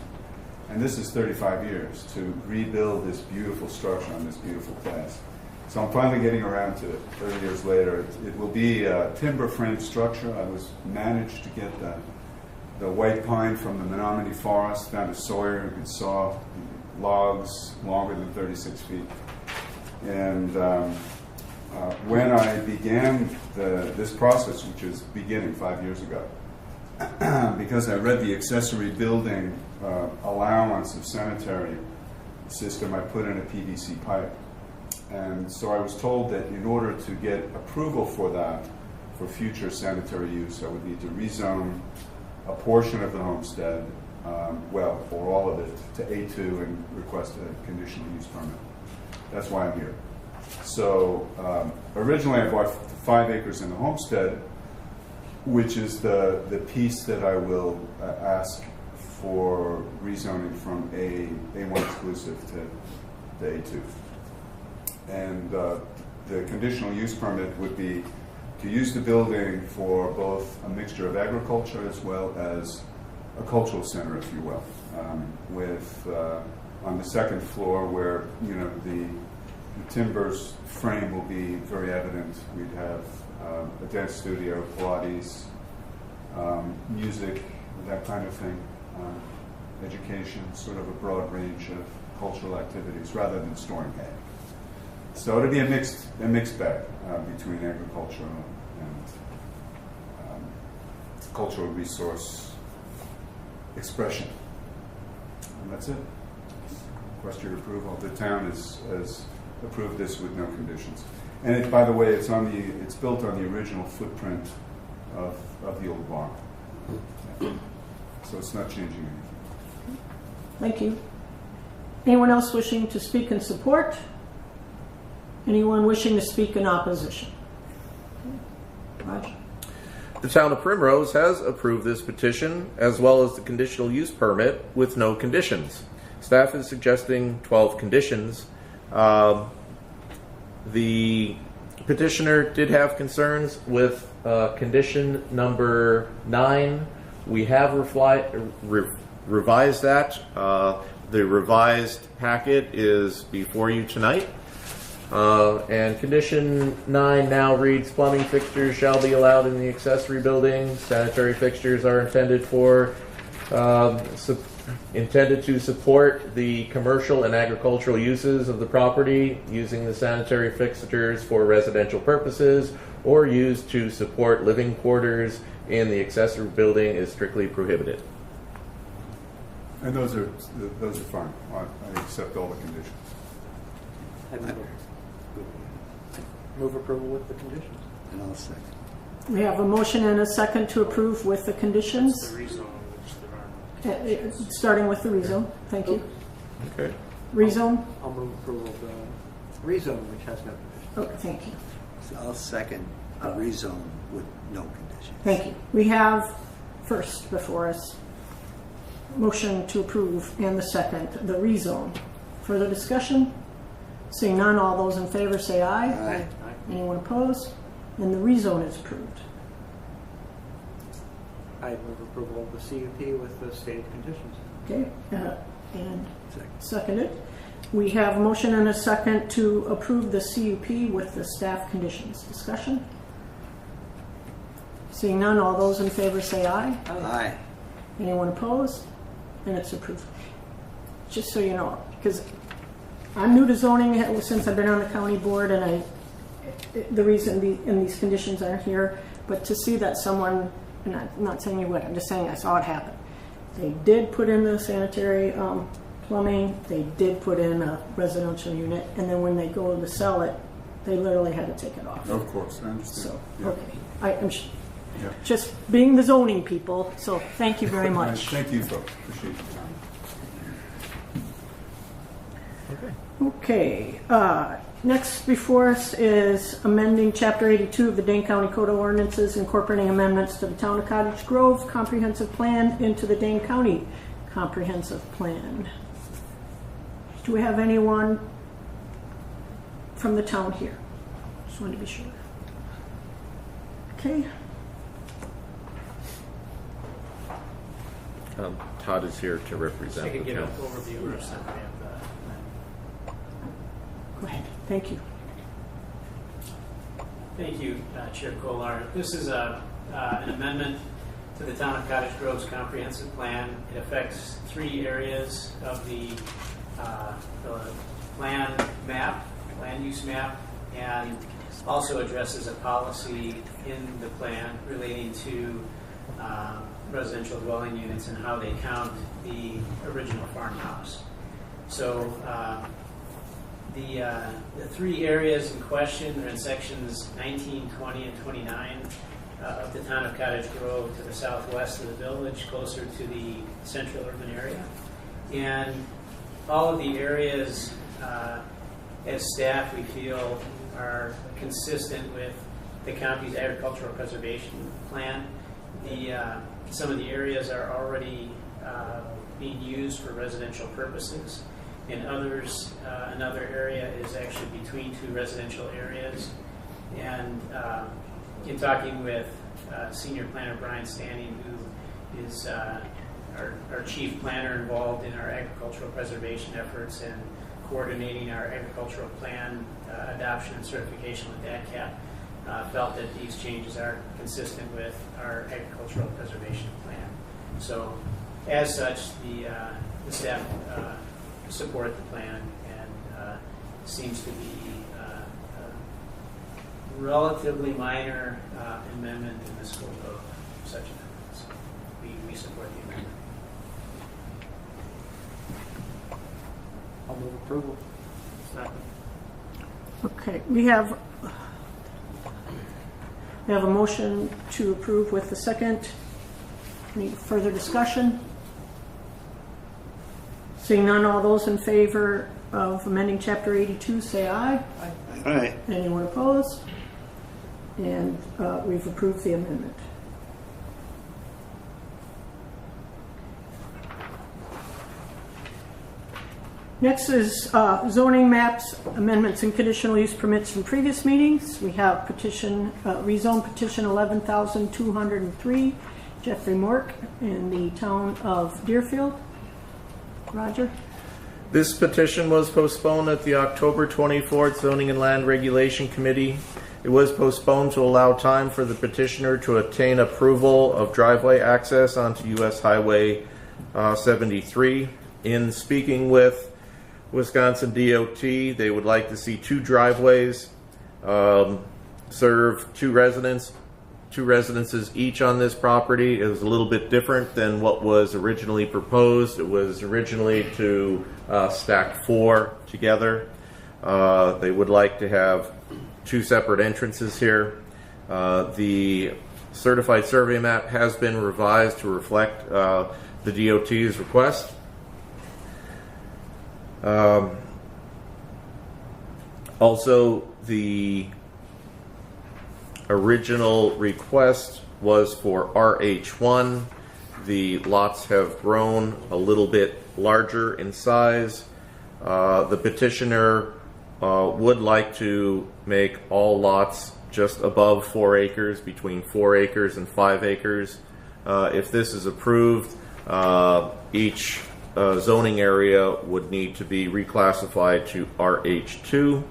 and this is 35 years, to rebuild this beautiful structure on this beautiful place. So I'm finally getting around to it 30 years later. It will be a timber frame structure. I managed to get the white pine from the Menominee Forest, found a sawyer who could saw logs longer than 36 feet. And when I began this process, which is beginning 5 years ago, because I read the accessory building allowance of sanitary system, I put in a PVC pipe. And so I was told that in order to get approval for that, for future sanitary use, I would need to rezone a portion of the homestead, or all of it, to A2 and request a conditional use permit. That's why I'm here. So originally I bought 5 acres in the homestead, which is the piece that I will ask for rezoning from A1 exclusive to A2. And the conditional use permit would be to use the building for both a mixture of agriculture as well as a cultural center, if you will, with on the second floor where the timbers frame will be very evident. We'd have a dance studio, Pilates, music, that kind of thing, education, sort of a broad range of cultural activities rather than storing hay. So it'll be a mixed bag between agriculture and cultural resource expression. And that's it. Request your approval. The town has approved this with no conditions. And by the way, it's built on the original footprint of the old barn. So it's not changing anything. Thank you. Anyone else wishing to speak in support? Anyone wishing to speak in opposition? Roger. The town of Primrose has approved this petition as well as the conditional use permit with no conditions. Staff is suggesting 12 conditions. The petitioner did have concerns with condition number 9. We have revised that. The revised packet is before you tonight. And condition 9 now reads, plumbing fixtures shall be allowed in the accessory building. Sanitary fixtures are intended to support the commercial and agricultural uses of the property. Using the sanitary fixtures for residential purposes or used to support living quarters in the accessory building is strictly prohibited. And those are fine. I accept all the conditions. Move approval with the conditions. And I'll second. We have a motion and a second to approve with the conditions. The rezone, which there are no. Starting with the rezone. Thank you. Okay. Rezone? I'll move approval of the rezone, which has no conditions. Oh, thank you. So I'll second a rezone with no conditions. Thank you. We have first before us motion to approve and the second, the rezone. Further discussion? Seeing none, all those in favor say aye. Aye. Anyone opposed? And the rezone is approved. I move approval of the CUP with the stated conditions. Okay, and seconded. We have a motion and a second to approve the CUP with the staff conditions. Discussion? Seeing none, all those in favor say aye. Aye. Anyone opposed? And it's approved. Just so you know, because I'm new to zoning since I've been on the county board, and the reason these conditions aren't here, but to see that someone, and I'm not saying you would, I'm just saying I saw it happen. They did put in the sanitary plumbing, they did put in a residential unit, and then when they go to sell it, they literally had to take it off. Of course, I understand. So, Yeah. okay. I'm just being the zoning people, so thank you very much. Thank you, folks. Appreciate your time. Okay, next before us is amending Chapter 82 of the Dane County Code of Ordinances, incorporating amendments to the Town of Cottage Grove Comprehensive Plan into the Dane County Comprehensive Plan. Do we have anyone from the town here? Just wanted to be sure. Okay. Todd is here to represent I could the get an town. overview or something of Go ahead. Thank you. Thank you, Chair Kolar. This is an amendment to the Town of Cottage Grove's comprehensive plan. It affects 3 areas of the plan map, land use map, and also addresses a policy in the plan relating to residential dwelling units and how they count the original farmhouse. So the 3 areas in question are in sections 19, 20, and 29 of the Town of Cottage Grove to the southwest of the village, closer to the central urban area. And all of the areas, as staff, we feel are consistent with the county's agricultural preservation plan. Some of the areas are already being used for residential purposes, and others, another area is actually between 2 residential areas. And in talking with Senior Planner Brian Standing, who is our chief planner involved in our agricultural preservation efforts and coordinating our agricultural plan adoption and certification with DADCAP, felt that these changes are consistent with our agricultural preservation plan. So, as such, the staff support the plan, and seems to be a relatively minor amendment in the scope of such amendments. We support the amendment. I'll move approval. Second. Okay, we have a motion to approve with the second. Any further discussion? Seeing none, all those in favor of amending Chapter 82 say aye. Aye. Anyone opposed? And we've approved the amendment. Next is zoning maps, amendments, and conditional use permits from previous meetings. We have petition, rezone petition 11,203, Jeffrey Mork in the town of Deerfield. Roger? This petition was postponed at the October 24th Zoning and Land Regulation Committee. It was postponed to allow time for the petitioner to obtain approval of driveway access onto U.S. Highway 73. In speaking with Wisconsin DOT, they would like to see 2 driveways serve 2 residences each on this property. It was a little bit different than what was originally proposed. It was originally to stack 4 together. They would like to have 2 separate entrances here. The certified survey map has been revised to reflect the DOT's request. Also, the original request was for RH1. The lots have grown a little bit larger in size. The petitioner would like to make all lots just above 4 acres, between 4 acres and 5 acres. If this is approved, each zoning area would need to be reclassified to RH2.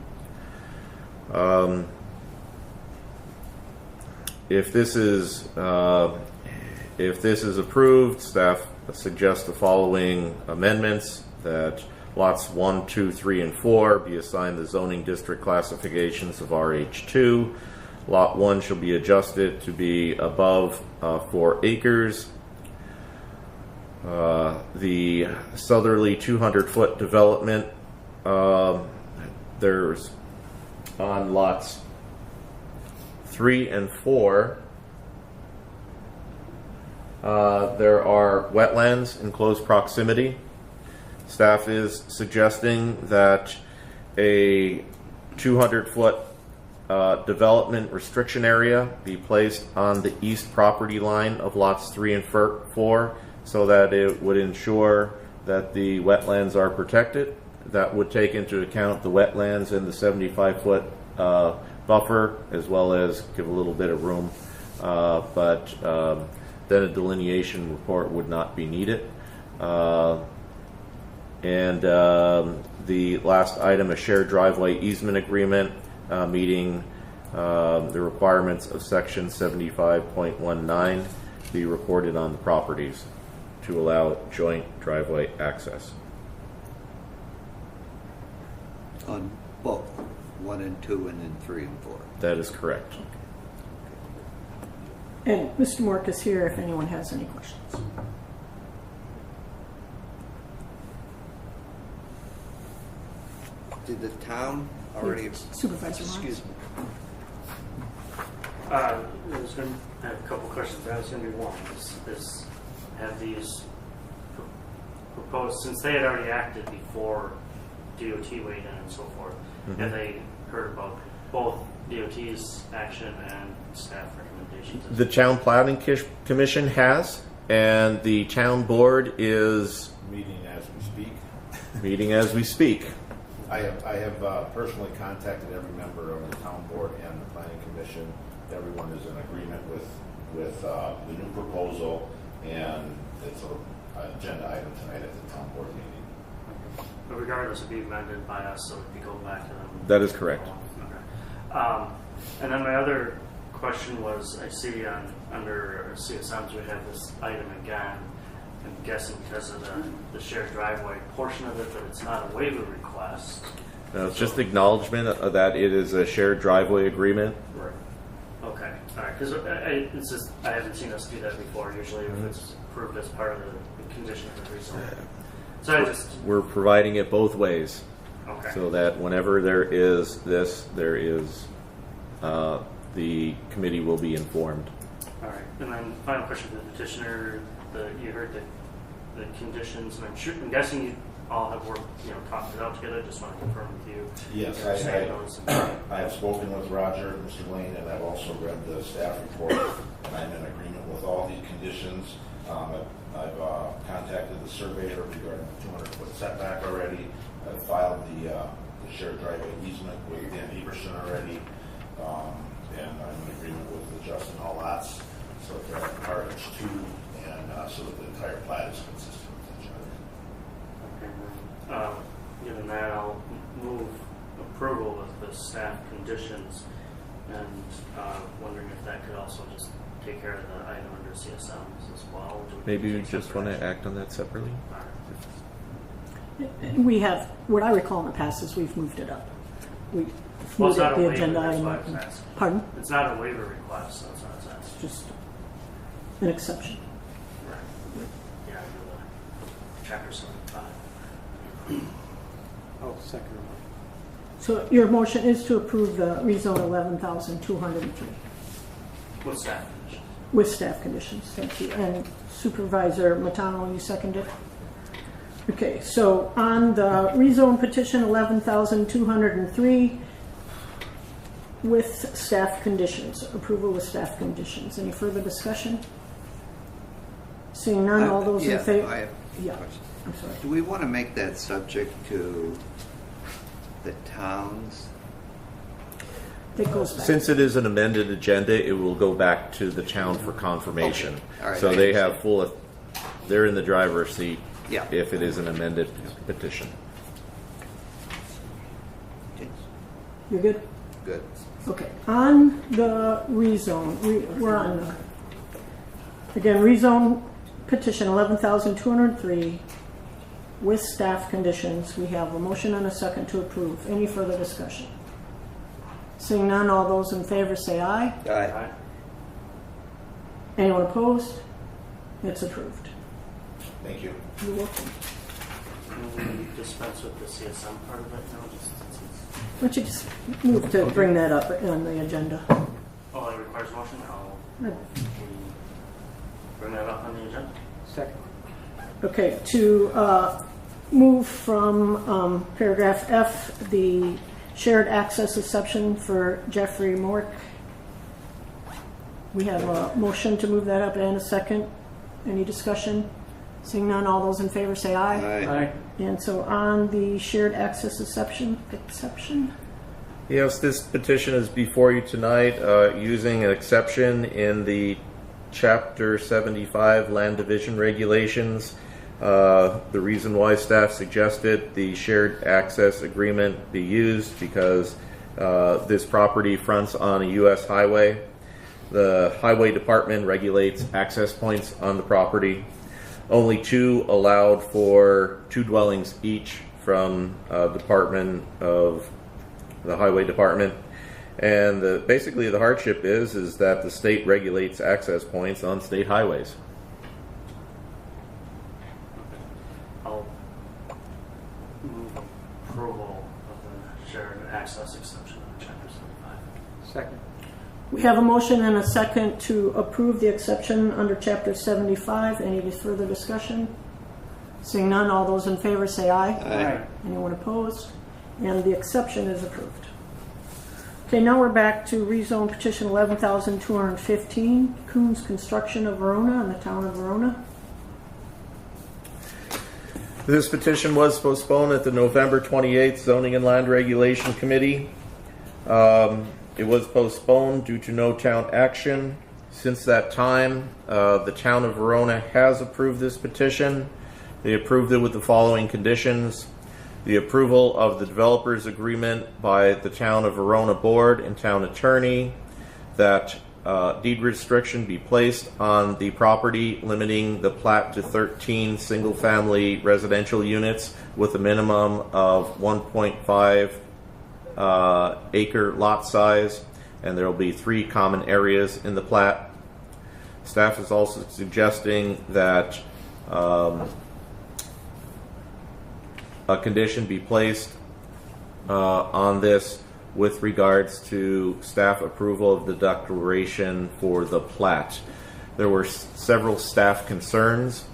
If this is approved, staff suggests the following amendments: that lots 1, 2, 3, and 4 be assigned the zoning district classifications of RH2. Lot 1 shall be adjusted to be above 4 acres. The southerly 200-foot development, there's on lots 3 and 4, there are wetlands in close proximity. Staff is suggesting that a 200-foot development restriction area be placed on the east property line of lots 3 and 4, so that it would ensure that the wetlands are protected. That would take into account the wetlands and the 75-foot buffer, as well as give a little bit of room, but then a delineation report would not be needed. And the last item, a shared driveway easement agreement meeting the requirements of section 75.19 be recorded on the properties to allow joint driveway access. On both 1 and 2 and then 3 and 4. That is correct. And Mr. Mork is here if anyone has any questions. Did the town already... Supervisor Excuse me. I have a couple questions. That was going to be one. Have these proposed, since they had already acted before DOT weighed in and so forth, have they heard about both DOT's action and staff recommendations? The Town Planning Commission has, and the town board is meeting as we speak. Meeting as we speak. I have personally contacted every member of the town board and the planning commission. Everyone is in agreement with the new proposal, and it's an agenda item tonight at the town board meeting. But regardless, it'd be amended by us, so it'd be going back to them. That is correct. Okay. And then my other question was, I see under CSMs we have this item again. I'm guessing because of the shared driveway portion of it, but it's not a waiver request. No, it's just acknowledgement that it is a shared driveway agreement. Right. Okay. All right. Because it's just I haven't seen us do that before. Usually, if it's approved as part of the condition of the rezone. So we're providing it both ways. Okay. So that whenever there is this, there is the committee will be informed. All right. And then final question for the petitioner. You heard the conditions, and I'm guessing you all have worked, talked it out together. Just want to confirm with you. Yes, I have spoken with Roger, Mr. Lane, and I've also read the staff report, and I'm in agreement with all the conditions. I've contacted the surveyor regarding the 200-foot setback already. I've filed the shared driveway easement with Dan Everson already, and I'm in agreement with adjusting all lots so that RH2 and so that the entire plat is consistent with each other. Okay. Given that, I'll move approval with the staff conditions, and wondering if that could also just take care of the item under CSMs as well. Maybe you just want to act on that separately? We have, what I recall in the past is we've moved it up. We Well, moved it's not up a the waiver, agenda that's item. why I was asking. Pardon? It's not a waiver request, so it's not asking. Just an exception. Right. Yeah, I do the chapter 75. Oh, second. So your motion is to approve the rezone 11,203 With staff conditions. with staff conditions. Thank you. And Supervisor Matano, you seconded? Okay, so on the rezone petition 11,203 with staff conditions, approval with staff conditions. Any further discussion? Seeing none, all those in favor? I have Yeah, a question. I'm sorry. Do we want to make that subject to the towns? It goes back. Since it is an amended agenda, it will go back to the town for confirmation. Okay. All right. So they have they're in the driver's seat Yeah. if it is an amended petition. You're good? Good. Okay, on the rezone, we're on the, again, rezone petition 11,203 with staff conditions. We have a motion and a second to approve. Any further discussion? Seeing none, all those in favor say aye. Aye. Anyone opposed? It's approved. Thank you. You're welcome. Can we dispense with the CSM part of it now? Why don't you just move to bring that up on the agenda? Oh, it requires motion? I'll bring that up on the agenda. Second. Okay, to move from paragraph F, the shared access exception for Jeffrey Mork. We have a motion to move that up and a second. Any discussion? Seeing none, all those in favor say aye. Aye. And so on the shared access exception. Yes, this petition is before you tonight using an exception in the Chapter 75 Land Division Regulations. The reason why staff suggested the shared access agreement be used because this property fronts on a U.S. highway. The highway department regulates access points on the property. Only two allowed for two dwellings each from Department of the Highway Department. And basically the hardship is that the state regulates access points on state highways. I'll move approval of the shared access exception in Chapter 75. Second. We have a motion and a second to approve the exception under Chapter 75. Any further discussion? Seeing none, all those in favor say aye. Aye. Anyone opposed? And the exception is approved. Okay, now we're back to rezone petition 11,215, Coons Construction of Verona in the town of Verona. This petition was postponed at the November 28th Zoning and Land Regulation Committee. It was postponed due to no town action. Since that time, the town of Verona has approved this petition. They approved it with the following conditions. The approval of the developer's agreement by the town of Verona board and town attorney, that deed restriction be placed on the property limiting the plat to 13 single-family residential units with a minimum of 1.5 acre lot size, and there will be 3 common areas in the plat. Staff is also suggesting that a condition be placed on this with regards to staff approval of the declaration for the plat. There were several staff concerns.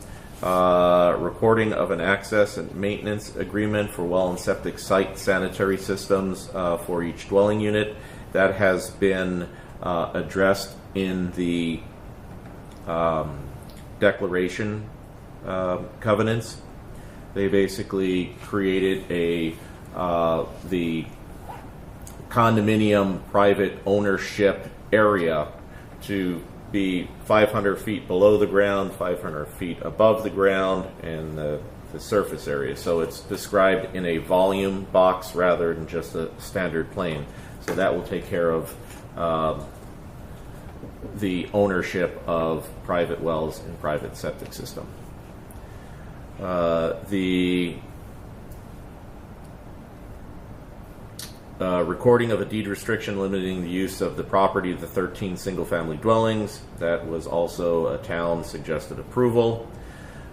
Recording of an access and maintenance agreement for well and septic site sanitary systems for each dwelling unit. That has been addressed in the declaration covenants. They basically created the condominium private ownership area to be 500 feet below the ground, 500 feet above the ground, and the surface area. So it's described in a volume box rather than just a standard plane. So that will take care of the ownership of private wells and private septic system. The recording of a deed restriction limiting the use of the property of the 13 single-family dwellings. That was also a town suggested approval.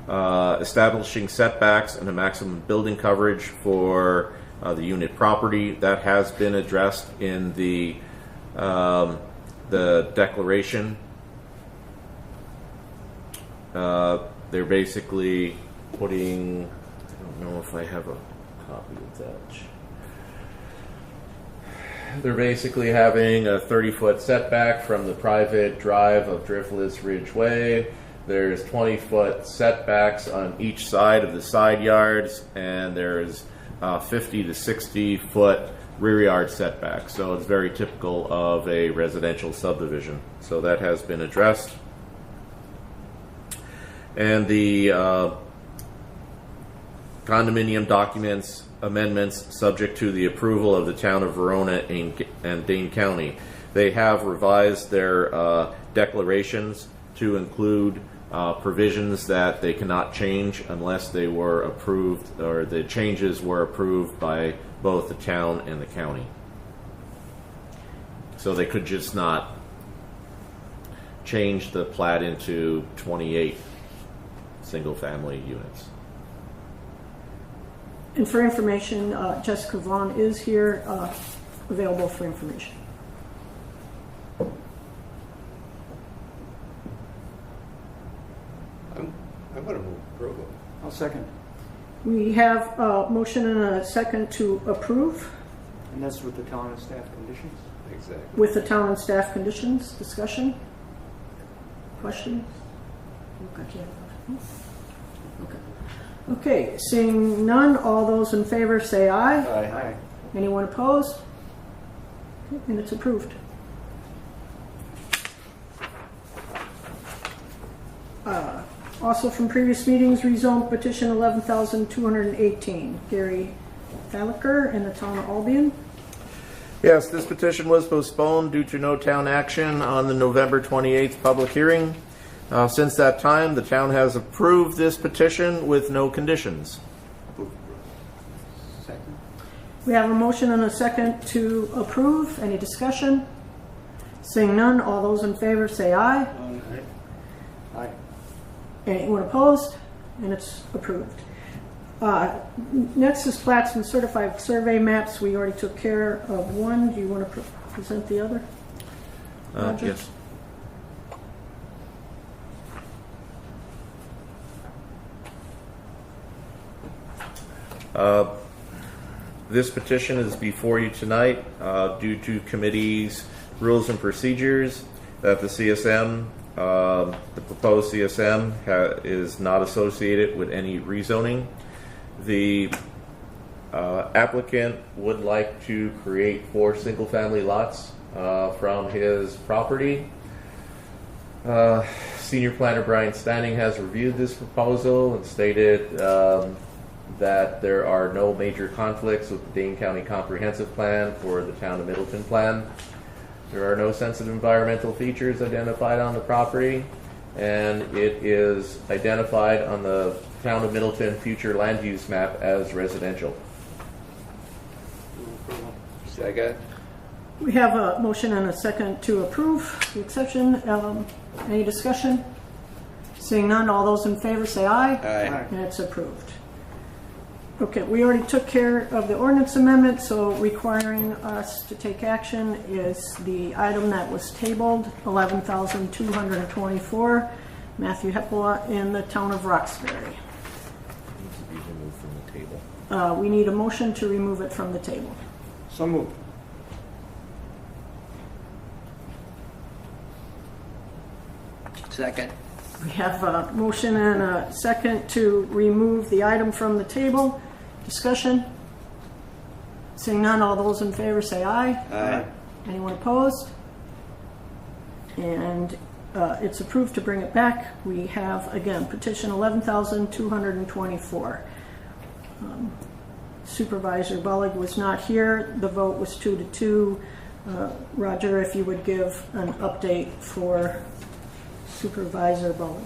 Establishing setbacks and a maximum building coverage for the unit property. That has been addressed in the declaration. They're basically putting, I don't know if I have a copy of that. They're basically having a 30-foot setback from the private drive of Driftless Ridge Way. There's 20-foot setbacks on each side of the side yards, and there's 50 to 60-foot rear yard setbacks. So it's very typical of a residential subdivision. So that has been addressed. And the condominium documents amendments subject to the approval of the town of Verona and Dane County. They have revised their declarations to include provisions that they cannot change unless they were approved, or the changes were approved by both the town and the county. So they could just not change the plat into 28 single-family units. And for information, Jessica Vaughn is here, available for information. I'm going to move approval. I'll second. We have a motion and a second to approve And that's with the town and staff conditions? Exactly. with the town and staff conditions. Discussion? Questions? Okay, seeing none, all those in favor say aye. Aye. Anyone opposed? Okay, and it's approved. Also from previous meetings, rezone petition 11,218. Gary Thalacker in the town of Albion. Yes, this petition was postponed due to no town action on the November 28th public hearing. Since that time, the town has approved this petition with no conditions. Second. We have a motion and a second to approve. Any discussion? Seeing none, all those in favor say aye. Aye. Anyone opposed? And it's approved. Next is plats and certified survey maps. We already took care of one. Do you want to present the other? Roger? Yes. This petition is before you tonight due to committee's rules and procedures that the CSM, the proposed CSM, is not associated with any rezoning. The applicant would like to create 4 single-family lots from his property. Senior planner Brian Standing has reviewed this proposal and stated that there are no major conflicts with the Dane County Comprehensive Plan or the Town of Middleton Plan. There are no sensitive environmental features identified on the property, and it is identified on the Town of Middleton future land use map as residential. Second. We have a motion and a second to approve the exception. Any discussion? Seeing none, all those in favor say aye. Aye. And it's approved. Okay, we already took care of the ordinance amendment, so requiring us to take action is the item that was tabled, 11,224, Matthew Heppola in the town of Roxbury. Needs to be removed from the table. We need a motion to remove it from the table. So moved. Second. We have a motion and a second to remove the item from the table. Discussion? Seeing none, all those in favor say aye. Aye. Anyone opposed? And it's approved to bring it back. We have, again, petition 11,224. Supervisor Bullock was not here. The vote was 2-2. Roger, if you would give an update for Supervisor Bullock.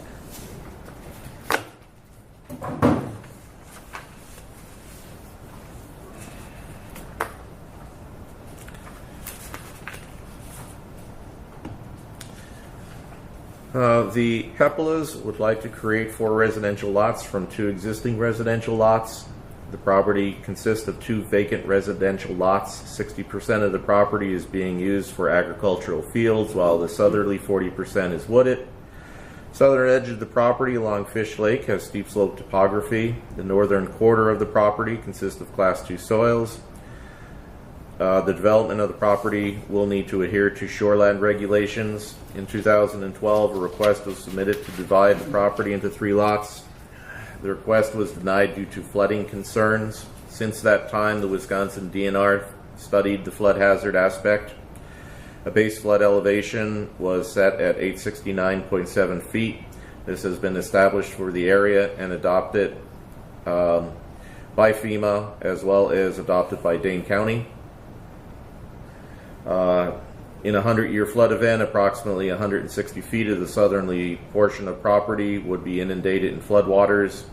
The Heppolas would like to create 4 residential lots from 2 existing residential lots. The property consists of 2 vacant residential lots. 60% of the property is being used for agricultural fields, while the southerly 40% is wooded. Southern edge of the property along Fish Lake has steep slope topography. The northern quarter of the property consists of Class 2 soils. The development of the property will need to adhere to shoreland regulations. In 2012, a request was submitted to divide the property into 3 lots. The request was denied due to flooding concerns. Since that time, the Wisconsin DNR studied the flood hazard aspect. A base flood elevation was set at 869.7 feet. This has been established for the area and adopted by FEMA as well as adopted by Dane County. In a 100-year flood event, approximately 160 feet of the southerly portion of property would be inundated in floodwaters.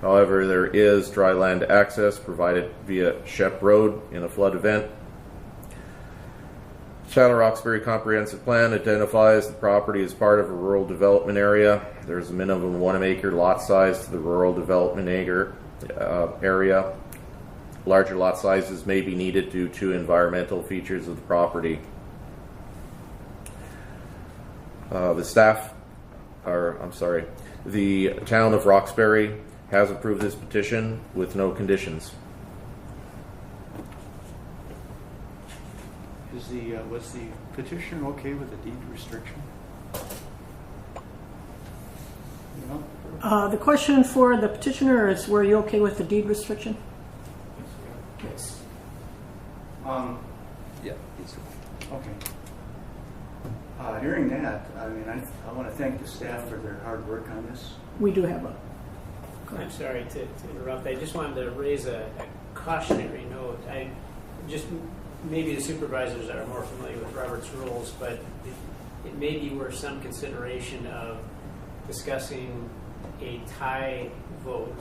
However, there is dry land access provided via Shep Road in a flood event. Shadow Roxbury Comprehensive Plan identifies the property as part of a rural development area. There's a minimum 1 acre lot size to the rural development area. Larger lot sizes may be needed due to environmental features of the property. The town of Roxbury has approved this petition with no conditions. Was the petitioner okay with the deed restriction? The question for the petitioner is, were you okay with the deed restriction? Yes. Yeah, he's Okay. Hearing that, I mean, I want to thank the staff for their hard work on this. We do have a... I'm sorry to interrupt. I just wanted to raise a cautionary note. Maybe the supervisors are more familiar with Robert's rules, but it may be worth some consideration of discussing a tie vote,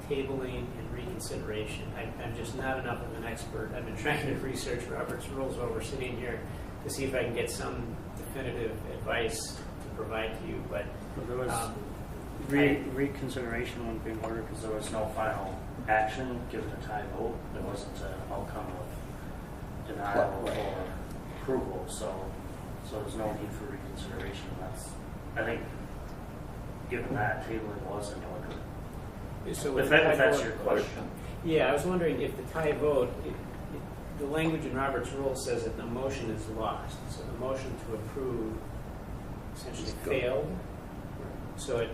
tabling, and reconsideration. I'm just not enough of an expert. I've been trying to research Robert's rules while we're sitting here to see if I can get some definitive advice to provide to you. But there was reconsideration wouldn't be in order because there was no final action given a tie vote. There wasn't an outcome of denial or approval, so there's no need for reconsideration. I think, given that, tabling was in order. So if that's your question. Yeah, I was wondering if the tie vote, the language in Robert's rule says that the motion is lost. So the motion to approve essentially failed. So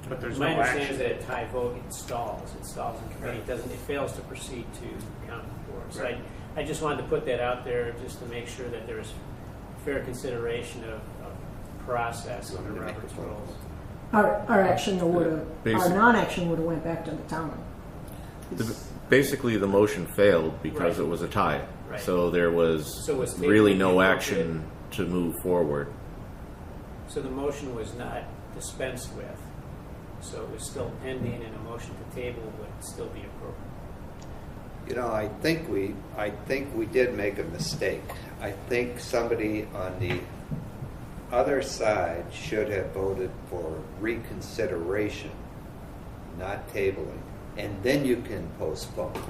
but there's my no understanding action. is that a tie vote, it stalls in committee. It fails to proceed to county board. So right. I just wanted to put that out there just to make sure that there was fair consideration of process under Robert's rules. Our action would have, our non-action would have went back to the town. Basically, the motion failed because Right. it was a tie. Right. So there was tabling really no appropriate? action to move forward. So the motion was not dispensed with. So it was still pending, and a motion to table would still be appropriate. You know, I think we did make a mistake. I think somebody on the other side should have voted for reconsideration, not tabling, and then you can postpone.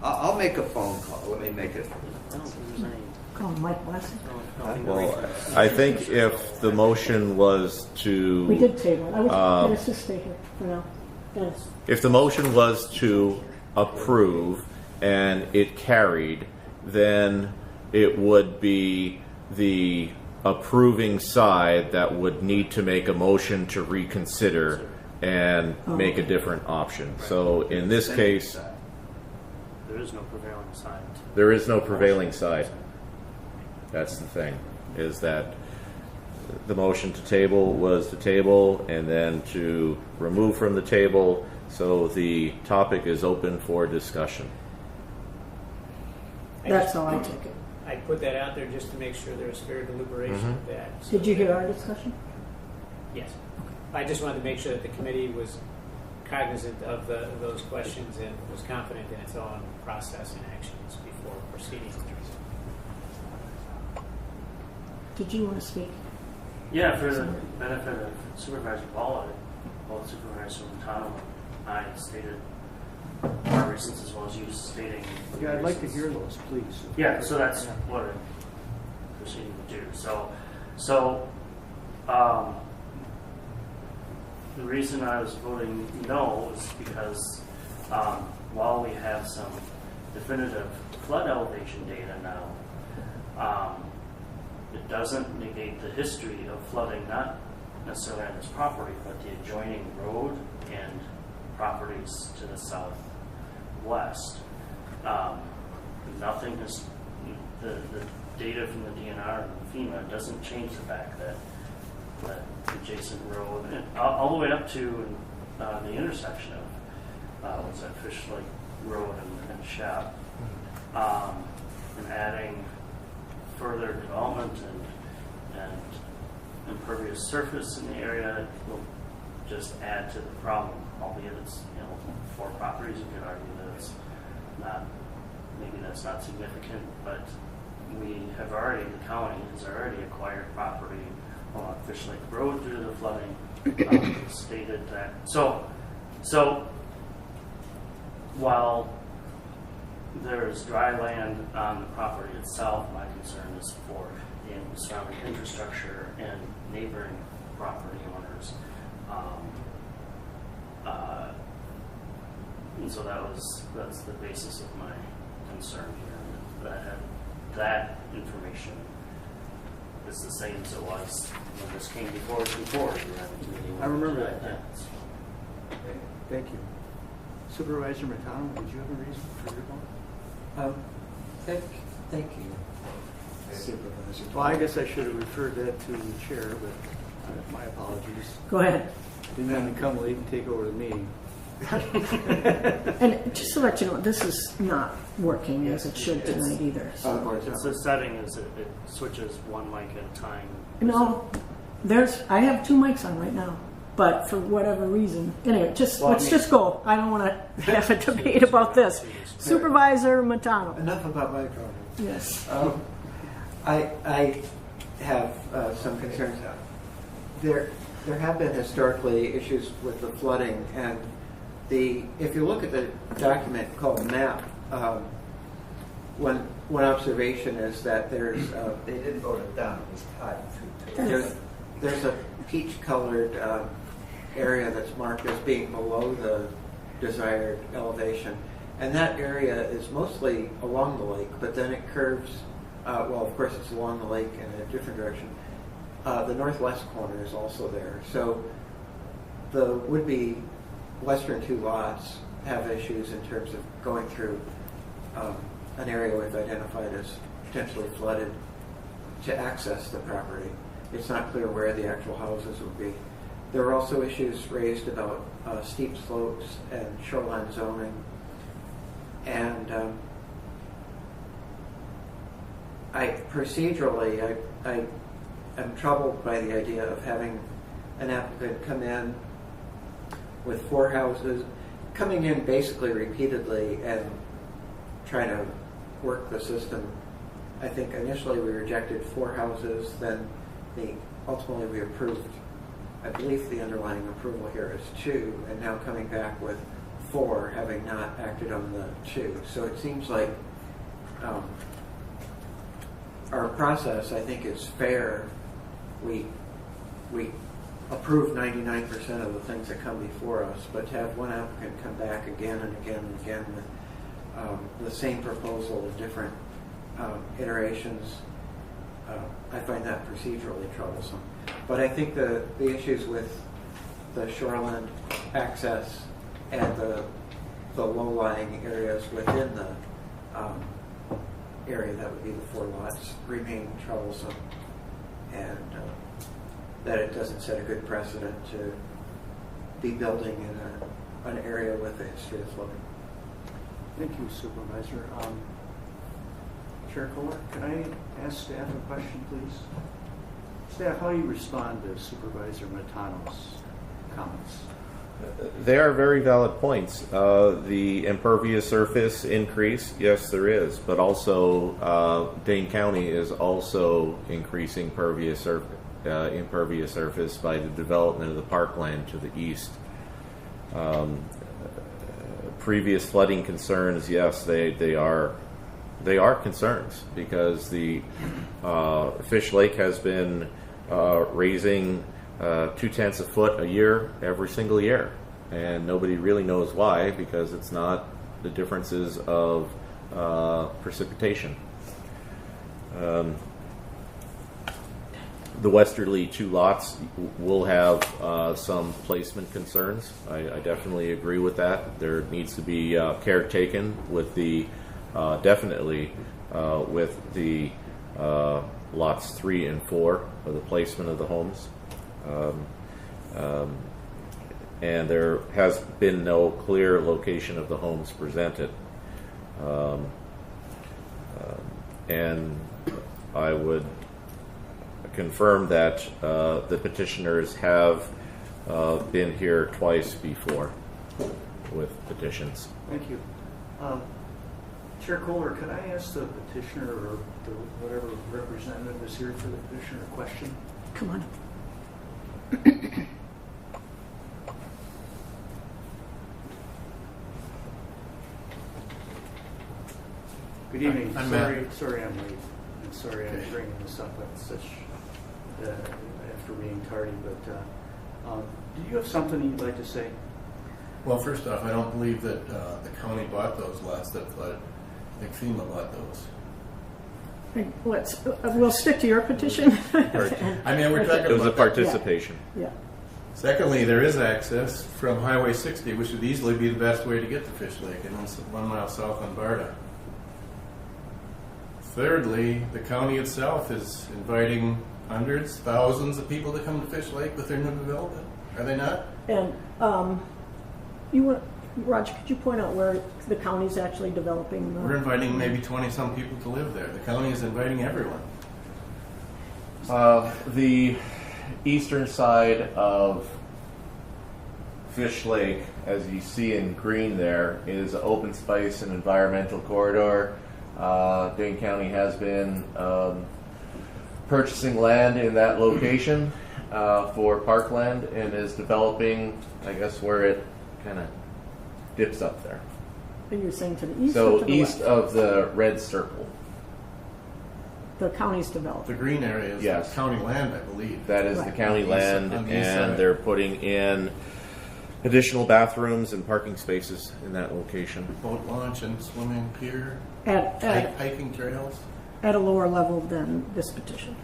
I'll make a phone call. Let me make it. I don't think there's any. Call Mike Wesson. Well, I think if the motion was to... We did table it. Dennis, just stay here for now. Dennis. If the motion was to approve and it carried, then it would be the approving side that would need to make a motion to reconsider and make a different option. So in this case, There is no prevailing side. there is no prevailing side. That's the thing, is that the motion to table was to table and then to remove from the table, so the topic is open for discussion. That's how I took it. I put that out there just to make sure there was fair deliberation of that. So Did you hear our discussion? Yes. I just wanted to make sure that the committee was cognizant of those questions and was confident in its own process and actions before proceeding. Did you want to speak? Yeah, for the benefit of Supervisor Paula, both Supervisor Montano and I stated our reasons as well as you stating. Yeah, I'd like to hear those, please. Yeah, so that's what I'm proceeding to do. So the reason I was voting no is because while we have some definitive flood elevation data now, it doesn't negate the history of flooding, not necessarily on this property, but the adjoining road and properties to the southwest. Nothing has, the data from the DNR and FEMA doesn't change the fact that the adjacent road, and all the way up to the intersection of was that Fish Lake Road and Shop, and adding further development and impervious surface in the area will just add to the problem. Albeit it's 4 properties, you could argue that it's not, maybe that's not significant, but we have already, the county has already acquired property along Fish Lake Road due to the flooding. Stated that. So while there's dry land on the property itself, my concern is for the surrounding infrastructure and neighboring property owners. And so that's the basis of my concern here. That information is the same as it was when this came before us before. I remember that. Yeah. Thank you. Supervisor McConnell, did you have a reason for your vote? Thank you, Supervisor. Well, I guess I should have referred that to the chair, but my apologies. Go ahead. Didn't mean to come late and take over the meeting. And just to let you know, this is not working as it should tonight either. So. It's the setting is it switches one mic at a time. No, I have 2 mics on right now, but for whatever reason, anyway, let's just go. I don't want to have a debate about this. Supervisor Matano. Enough about my problem. Yes. I have some concerns. There have been historically issues with the flooding, and if you look at the document called the map, one observation is that they didn't vote it down. It was tied. There's a peach-colored area that's marked as being below the desired elevation, and that area is mostly along the lake, but then it curves. Well, of course, it's along the lake in a different direction. The northwest corner is also there. So the would-be western 2 lots have issues in terms of going through an area we've identified as potentially flooded to access the property. It's not clear where the actual houses would be. There are also issues raised about steep slopes and shoreline zoning. And procedurally, I am troubled by the idea of having an applicant come in with 4 houses, coming in basically repeatedly and trying to work the system. I think initially we rejected 4 houses, then ultimately we approved, I believe the underlying approval here is 2, and now coming back with 4, having not acted on the 2. So it seems like our process, I think, is fair. We approve 99% of the things that come before us, but to have one applicant come back again and again and again with the same proposal in different iterations, I find that procedurally troublesome. But I think the issues with the shoreline access and the low-lying areas within the area that would be the 4 lots remain troublesome, and that it doesn't set a good precedent to be building in an area with a history of flooding. Thank you, Supervisor. Chair Kohler, can I ask staff a question, please? Staff, how do you respond to Supervisor Matano's comments? They are very valid points. The impervious surface increase, yes, there is, but also Dane County is also increasing impervious surface by the development of the parkland to the east. Previous flooding concerns, yes, they are concerns because the Fish Lake has been raising 0.2 a foot a year every single year, and nobody really knows why, because it's not the differences of precipitation. The westerly 2 lots will have some placement concerns. I definitely agree with that. There needs to be care taken with the definitely with the lots 3 and 4 for the placement of the homes. and there has been no clear location of the homes presented. And I would confirm that the petitioners have been here twice before with petitions. Thank you. Chair Kohler, could I ask the petitioner or whatever representative is here for the petitioner a question? Come on. Good evening. I'm sorry I'm late. I'm sorry I'm bringing this up at such after being tardy, but do you have something you'd like to say? Well, first off, I don't believe that the county bought those lots that flooded. I think FEMA bought those. We'll stick to your petition. I mean, we're talking about... It was a participation. Yeah. Secondly, there is access from Highway 60, which would easily be the best way to get to Fish Lake, and it's 1 mile south on Barda. Thirdly, the county itself is inviting hundreds, thousands of people to come to Fish Lake with their new development. Are they not? And Roger, could you point out where the county's actually developing? We're inviting maybe 20-some people to live there. The county is inviting everyone. The eastern side of Fish Lake, as you see in green there, is open space and environmental corridor. Dane County has been purchasing land in that location for parkland and is developing, I guess, where it kind of dips up there. And you're saying to the east or So to the east west? of the red circle. The county's developed. The green area is Yes. the county land, I believe. That is the county land, on the east and side. they're putting in additional bathrooms and parking spaces in that location. Boat launch and swimming pier, At hiking trails. a lower level than this petition.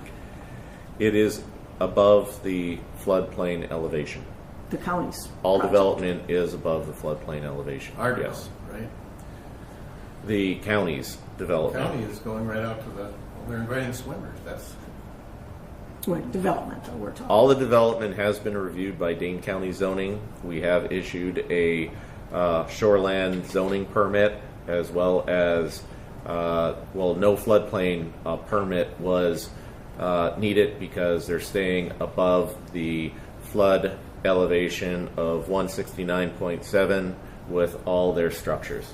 It is above the floodplain elevation. The county's All project. development is above the floodplain elevation. Our yes. development, right? The county's The development. county is going right out to the, well, they're inviting swimmers. That's Right, development that we're talking. All the development has been reviewed by Dane County zoning. We have issued a shoreland zoning permit, as well as no floodplain permit was needed because they're staying above the flood elevation of 169.7 with all their structures.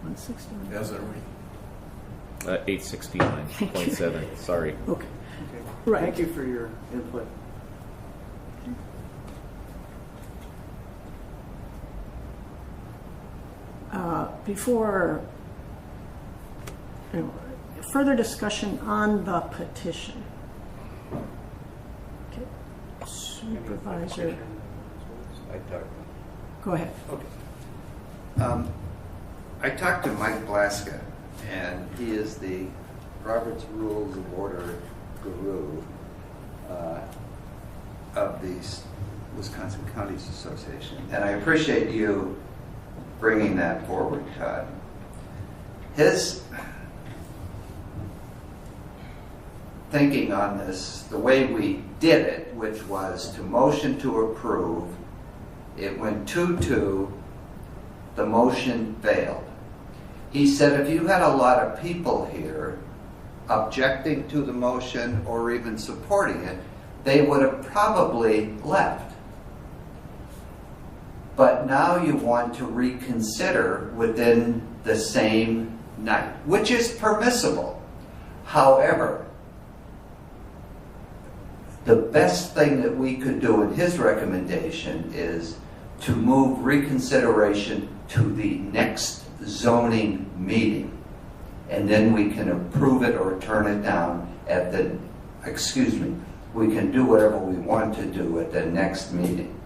169. as are we. 869.7. Sorry. Okay. Right. Thank you for your input. Before further discussion on the petition. Okay. Supervisor. Go ahead. I talked to Mike Blaska, and he is the Robert's Rules of Order guru of the Wisconsin Counties Association. And I appreciate you bringing that forward, Todd. His thinking on this, the way we did it, which was to motion to approve, it went 2-2, the motion failed. He said if you had a lot of people here objecting to the motion or even supporting it, they would have probably left. But now you want to reconsider within the same night, which is permissible. However, the best thing that we could do in his recommendation is to move reconsideration to the next zoning meeting. And then we can approve it or turn it down at the, we can do whatever we want to do at the next meeting.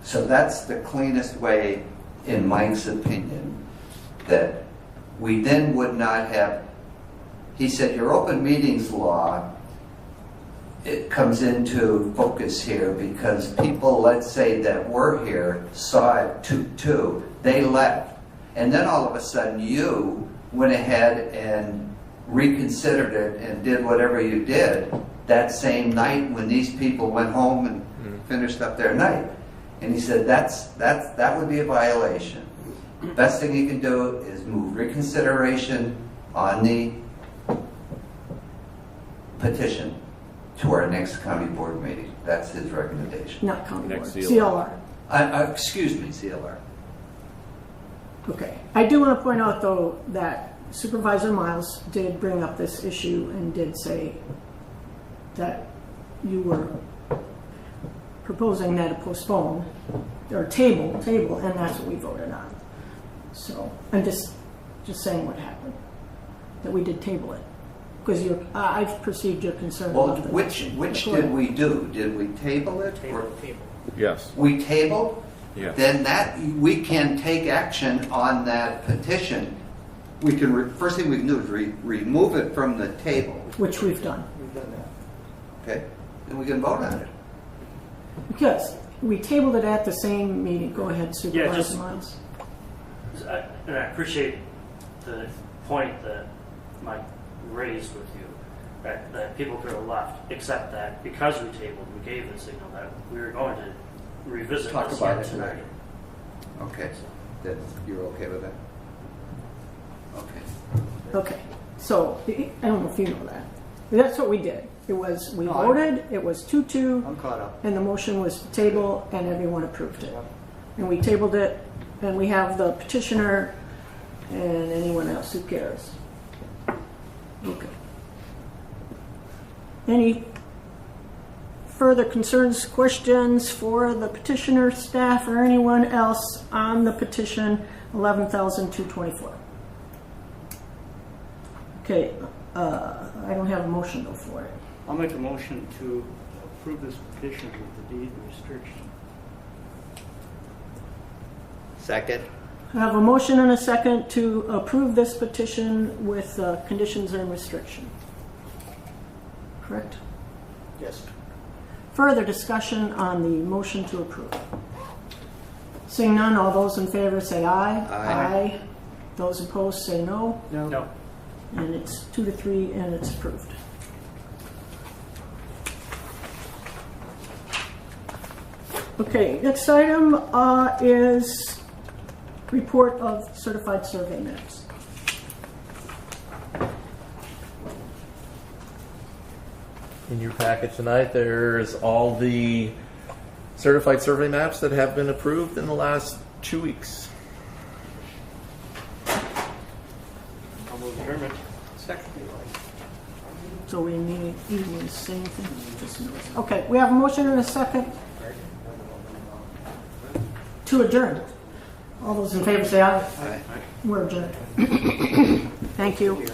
So that's the cleanest way, in Mike's opinion, that we then would not have, he said, your open meetings law, it comes into focus here because people, let's say that were here, saw it 2-2, they left. And then all of a sudden you went ahead and reconsidered it and did whatever you did that same night when these people went home and finished up their night. And he said that would be a violation. Best thing you can do is move reconsideration on the petition to our next county board meeting. That's his recommendation. Not county board, Next CLR. Excuse me, CLR. Okay. I do want to point out, though, that Supervisor Miles did bring up this issue and did say that you were proposing that it postpone or table, and that's what we voted on. So I'm just saying what happened, that we did table it, because I've perceived your concern. Well, about which did we do? Did we table it? Table. Yes. We tabled? Yes. Then that, we can take action on that petition. We can, first thing we can do is remove it from the table. Which we've done. We've done that. Okay? Then we can vote on it. Because we tabled it at the same meeting. Go ahead, Supervisor just- Miles. And I appreciate the point that Mike raised with you, that people could have left, except that because we tabled, we gave the signal that we were going to revisit Talk this about here it tonight. Okay. That, you're okay with that? Okay. Okay. So I don't know if you know that. That's what we did. It was, we voted, it was 2-2. I'm caught up. And the motion was to table, and everyone approved it. And we tabled it, and we have the petitioner and anyone else who cares. Okay. Any further concerns, questions for the petitioner, staff, or anyone else on the petition 11,224? Okay, I don't have a motion though for it. I'll make a motion to approve this petition with the deed restriction. Second? I have a motion and a second to approve this petition with conditions and restriction. Correct? Yes. Further discussion on the motion to approve. Seeing none, all those in favor say aye. Aye. Those opposed say no. No. And it's 2-3 and it's approved. Okay, next item is report of certified survey maps. In your packet tonight, there's all the certified survey maps that have been approved in the last 2 weeks. I'll move adjournment. Second. So we need even the same thing. Just notice. Okay, we have a motion and a second to adjourn. All those in favor say aye. Aye. We're adjourned. Thank you.